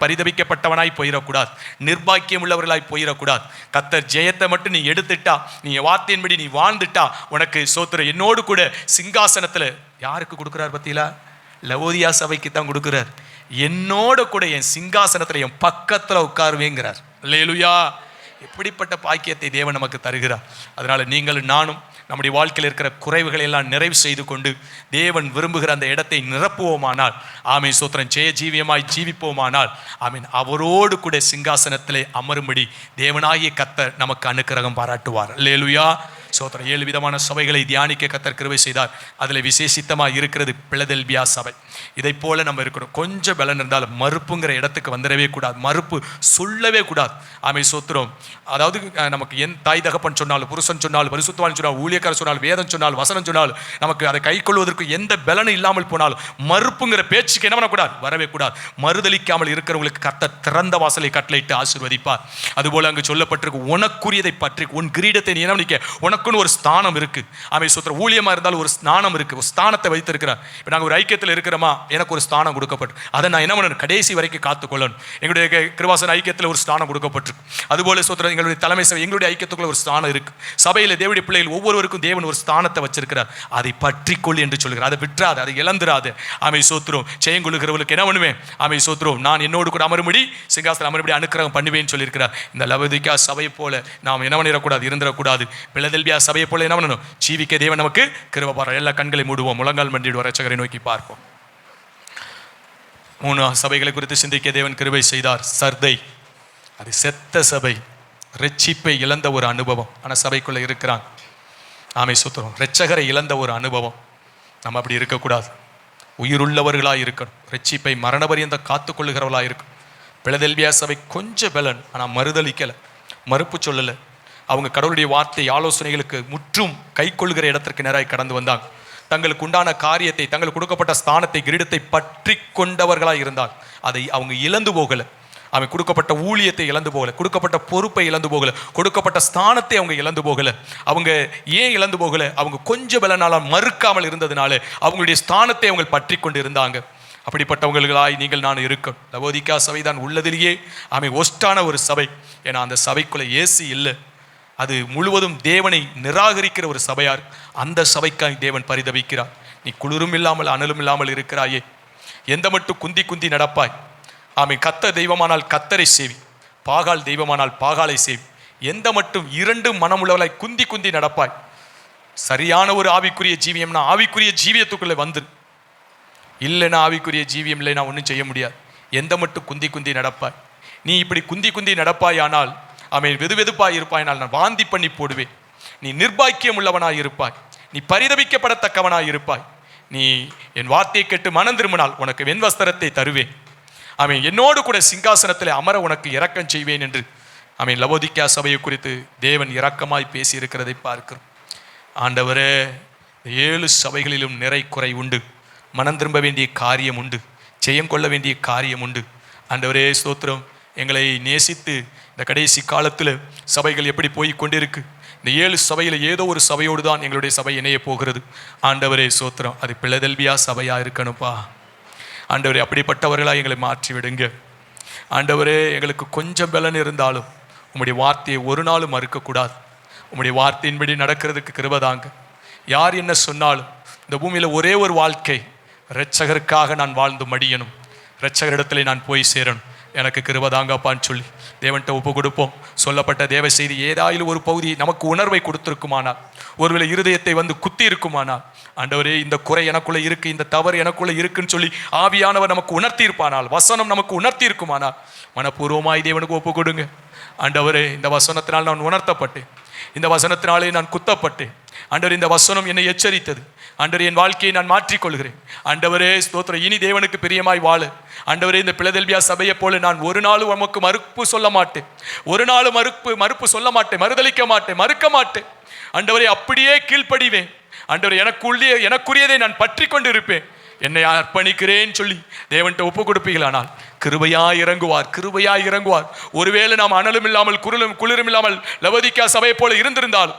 பரிதபிக்கப்பட்டவனாய் போயிடக்கூடாது, நிர்பாக்கியம் உள்ளவர்களாய் போயிடக்கூடாது. கர்த்தர் ஜெயத்தை மட்டும் நீ எடுத்துட்டா, நீ வார்த்தையின்படி நீ வாழ்ந்துட்டா, உனக்கு சோத்திரம் என்னோடு கூட சிங்காசனத்துல யாருக்கு கொடுக்குறார் பத்தியில? லவோதியா சபைக்கு தான் கொடுக்குறார். என்னோட கூட என் சிங்காசனத்துல என் பக்கத்துல உட்காருவேங்கிறார். அல்லேலூயா. எப்படிப்பட்ட பாக்கியத்தை தேவன் நமக்கு தருகிறார். அதனால நீங்களும் நானும் நம்முடைய வாழ்க்கையில் இருக்கிற குறைவுகளை எல்லாம் நிறைவு செய்து கொண்டு தேவன் விரும்புகிற அந்த இடத்தை நிரப்புவோமானால், ஆமீன் சோத்திரம், ஜெய ஜீவியமாய் ஜீவிப்போமானால், ஆமீன், அவரோடு கூட சிங்காசனத்திலே அமரும்படி தேவனாகிய கர்த்தர் நமக்கு அனுக்கிரகம் பாராட்டுவார். அல்லேலூயா. சோத்திரம். 7 விதமான சபைகளை தியானிக்க கர்த்தர் கிருபை செய்தார். அதில் விசேஷித்தமாக இருக்கிறது பிலதெல்பியா சபை. இதை போல நம்ம இருக்கிறோம். கொஞ்சம் பலன் இருந்தாலும் மறுப்புங்கிற இடத்துக்கு வந்துடவே கூடாது, மறுப்பு சொல்லவே கூடாது. ஆமை சோத்திரம். அதாவது நமக்கு என் தாய் தகப்பன் சொன்னாலும், புருஷன் சொன்னாலும், பரிசுத்தவான் சொன்னாலும், ஊழியக்காரர் சொன்னாலும், வேதம் சொன்னாலும், வசனம் சொன்னாலும், நமக்கு அதை கை கொள்வதற்கு எந்த பலனும் இல்லாமல் போனாலும் மறுப்புங்கிற பேச்சுக்கு என்ன பண்ணக்கூடாது? வரவே கூடாது. மறுதளிக்காமல் இருக்கிறவங்களுக்கு கர்த்தர் திறந்த வாசலை கட்டளையிட்டு ஆசீர்வதிப்பார். அதுபோல அங்கு சொல்லப்பட்டிருக்கு, உனக்குரியதை பற்றி உன் கிரீடத்தை நீ என்ன பண்ணிக்க, உனக்குன்னு ஒரு ஸ்தானம் இருக்கு. ஆமை சோத்திரம். ஊழியமா இருந்தாலும் ஒரு ஸ்தானம் இருக்கு, ஒரு ஸ்தானத்தை வைத்திருக்கிறார். இப்போ நாங்கள் ஒரு ஐக்கியத்தில் இருக்கிறோமா, எனக்கு ஒரு ஸ்தானம் கொடுக்கப்பட்டு அதை நான் என்ன பண்ணணும்? கடைசி வரைக்கும் காத்துக்கொள்ளணும். எங்களுடைய கிருபாசன ஐக்கியத்தில் ஒரு ஸ்தானம் கொடுக்கப்பட்டிருக்கு. அதுபோல சோத்திரம் எங்களுடைய தலைமை சபை, எங்களுடைய ஐக்கியத்துக்குள்ள ஒரு ஸ்தானம் இருக்கு. சபையில் தேவனுடைய பிள்ளைகள் ஒவ்வொருவருக்கும் தேவன் ஒரு ஸ்தானத்தை வச்சிருக்கிறார். அதை பற்றிக்கொள் என்று சொல்கிறார். அதை விட்டுறாது, அதை இழந்துராது. ஆமை சோத்திரம். ஜெயங்கொள்ளுகிறவர்களுக்கு என்ன பண்ணுவேன்? ஆமை சோத்திரம். நான் என்னோடு கூட அமரும்படி சிங்காசனம் அமரும்படி அனுக்கிரகம் பண்ணுவேன்னு சொல்லியிருக்கிறார். இந்த லவோதிக்கா சபையை போல நாம் என்ன பண்ணிடக்கூடாது? இருந்துடக்கூடாது. பிலதெல்பியா சபையை போல என்ன பண்ணணும்? ஜீவிக்க தேவன் நமக்கு கிருபை பாராட்டுவார். எல்லா கண்களை மூடுவோம், முழங்கால் மண்டிடுவோம், இரட்சகரை நோக்கி பார்ப்போம். 3 சபைகளை குறித்து சிந்திக்க தேவன் கிருபை செய்தார். சர்தை, அது செத்த சபை, ரட்சிப்பை இழந்த ஒரு அனுபவம். ஆனால் சபைக்குள்ள இருக்கிறாங்க. ஆமை சுத்திரம். இரட்சகரை இழந்த ஒரு அனுபவம். நம்ம அப்படி இருக்கக்கூடாது. உயிருள்ளவர்களாக இருக்கணும். ரட்சிப்பை மரண பரியந்த காத்துக்கொள்ளுகிறவர்களாக இருக்கணும். பிலதெல்பியா சபை கொஞ்சம் பலன், ஆனால் மறுதளிக்கலை, மறுப்பு சொல்லலை. அவங்க கடவுளுடைய வார்த்தை ஆலோசனைகளுக்கு முற்றும் கை கொள்கிற இடத்திற்கு நேராய் கடந்து வந்தாங்க. தங்களுக்கு உண்டான காரியத்தை, தங்களுக்கு கொடுக்கப்பட்ட ஸ்தானத்தை, கிரீடத்தை பற்றி கொண்டவர்களாக இருந்தால் அதை அவங்க இழந்து போகலை. அவன் கொடுக்கப்பட்ட ஊழியத்தை இழந்து போகலை, கொடுக்கப்பட்ட பொறுப்பை இழந்து போகலை, கொடுக்கப்பட்ட ஸ்தானத்தை அவங்க இழந்து போகலை. அவங்க ஏன் இழந்து போகலை? அவங்க கொஞ்சம் பலனால மறுக்காமல் இருந்ததுனால அவங்களுடைய ஸ்தானத்தை அவங்க பற்றி கொண்டு இருந்தாங்க. அப்படிப்பட்டவர்களாய் நீங்கள் நான் இருக்கணும். லவோதிக்கா சபை தான் உள்ளதிலேயே ஒஸ்டான ஒரு சபை. ஏன்னா அந்த சபைக்குள்ள இயேசு இல்லை. அது முழுவதும் தேவனை நிராகரிக்கிற ஒரு சபையார். அந்த சபைக்காய் தேவன் பரிதபிக்கிறார். நீ குளிரும் இல்லாமல் அனலும் இல்லாமல் இருக்கிறாயே, எந்த மட்டும் குந்தி குந்தி நடப்பாய்? கர்த்தர் தெய்வமானால் கர்த்தரை சேவி, பாகால் தெய்வமானால் பாகாலை சேவி. எந்த மட்டும் 2 மனமுள்ளவர்களாய் குந்தி குந்தி நடப்பாய்? சரியான ஒரு ஆவிக்குரிய ஜீவியம்னா ஆவிக்குரிய ஜீவியத்துக்குள்ளே வந்து, இல்லைன்னா ஆவிக்குரிய ஜீவியம் இல்லைன்னா ஒன்றும் செய்ய முடியாது. எந்த மட்டும் குந்தி குந்தி நடப்பாய்? நீ இப்படி குந்தி குந்தி நடப்பாய் ஆனால் வெது வெதுப்பாய் இருப்பாயினால் நான் வாந்தி பண்ணி போடுவேன். நீ நிர்பாக்கியம் உள்ளவனாய் இருப்பாய், நீ பரிதபிக்கப்படத்தக்கவனாய் இருப்பாய். நீ என் வார்த்தையை கேட்டு மனம் திரும்பினால் உனக்கு வெண்வஸ்திரத்தை தருவேன். என்னோடு கூட சிங்காசனத்தில் அமர உனக்கு இரக்கம் செய்வேன் என்று லவோதிக்கா சபையை குறித்து தேவன் இரக்கமாய் பேசி இருக்கிறதை பார்க்கிறோம். ஆண்டவரே, 7 சபைகளிலும் நிறை குறை உண்டு, மனம் திரும்ப வேண்டிய காரியம் உண்டு, ஜெயம் கொள்ள வேண்டிய காரியம் உண்டு. ஆண்டவரே ஸ்தோத்திரம். எங்களை நேசித்து இந்த கடைசி காலத்தில் சபைகள் எப்படி போய் கொண்டிருக்கு, இந்த 7 சபையில் ஏதோ ஒரு சபையோடு தான் எங்களுடைய சபை இணைய போகிறது. ஆண்டவரே சோத்திரம், அது பிளதெல்பியா சபையாக இருக்கணும்ப்பா. ஆண்டவரே அப்படிப்பட்டவர்களாக எங்களை மாற்றி விடுங்க. ஆண்டவரே எங்களுக்கு கொஞ்சம் பலன் இருந்தாலும் உம்முடைய வார்த்தையை ஒரு நாளும் மறுக்கக்கூடாது. உம்முடைய வார்த்தையின்படி நடக்கிறதுக்கு கிருபதாங்க. யார் என்ன சொன்னாலும் இந்த பூமியில் ஒரே ஒரு வாழ்க்கை, இரட்சகருக்காக நான் வாழ்ந்து மடியணும், இரட்சகரிடத்திலே நான் போய் சேரணும், எனக்கு கிருபதாங்கப்பான்னு சொல்லி தேவன்கிட்ட ஒப்பு கொடுப்போம். சொல்லப்பட்ட தேவ செய்தி ஏதாயிலும் ஒரு பகுதி நமக்கு உணர்வை கொடுத்திருக்குமானால், ஒருவேளை இருதயத்தை வந்து குத்தி இருக்குமானால், ஆண்டவரே இந்த குறை எனக்குள்ள இருக்கு, இந்த தவறு எனக்குள்ள இருக்குன்னு சொல்லி ஆவியானவர் நமக்கு உணர்த்தி இருப்பானால், வசனம் நமக்கு உணர்த்தி இருக்குமானால், மனப்பூர்வமாய் தேவனுக்கு ஒப்பு கொடுங்க. ஆண்டவரே இந்த வசனத்தினால் நான் உணர்த்தப்பட்டேன், இந்த வசனத்தினாலே நான் குத்தப்பட்டேன். ஆண்டவர் இந்த வசனம் என்னை எச்சரித்தது. ஆண்டவர் என் வாழ்க்கையை நான் மாற்றிக்கொள்கிறேன். ஆண்டவரே ஸ்தோத்திரம், இனி தேவனுக்கு பிரியமாய் வாழ ஆண்டவரே இந்த பிளதெல்பியா சபையை போல நான் ஒரு நாளும் உமக்கு மறுப்பு சொல்ல மாட்டேன், ஒரு நாளும் மறுப்பு சொல்ல மாட்டேன், மறுதலிக்க மாட்டேன், மறுக்க மாட்டேன். ஆண்டவரே அப்படியே கீழ்ப்படிவேன். ஆண்டவர் எனக்குரியதை நான் பற்றி கொண்டு இருப்பேன், என்னை அர்ப்பணிக்கிறேன் சொல்லி தேவன்கிட்ட ஒப்பு கொடுப்பீங்களானால் கிருபையாய் இறங்குவார். ஒருவேளை நாம் அனலும் இல்லாமல் குளிரும் இல்லாமல் லவோதிக்கா சபையை போல இருந்திருந்தால்,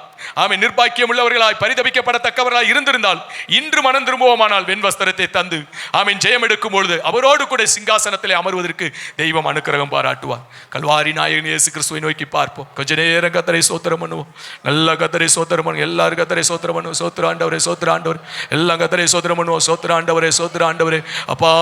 ஆமென், நிர்பாக்கியம் உள்ளவர்களாய் பரிதபிக்கப்படத்தக்கவர்களாய் இருந்தால், இன்று மனம் திரும்புவோமானால் வெண்வஸ்திரத்தை தந்து ஆமென் ஜெயம் எடுக்கும் பொழுது அவரோடு கூட சிங்காசனத்திலே அமர்வதற்கு தெய்வம் அனுக்கிரகம் பாராட்டுவார். கல்வாரி நாயகன் இயேசு கிறிஸ்துவை நோக்கி பார்ப்போம். கொஞ்ச நேரம் கர்த்தரை ஸ்தோத்திரம் பண்ணுவோம். நல்ல கர்த்தரை ஸ்தோத்திரம் பண்ணுவோம். எல்லாரும் கர்த்தரை ஸ்தோத்திரம் பண்ணுவோம். சோத்திர ஆண்டவரே, எல்லாம் கர்த்தரை ஸ்தோத்திரம் பண்ணுவோம். சோத்திர ஆண்டவரே, அப்பா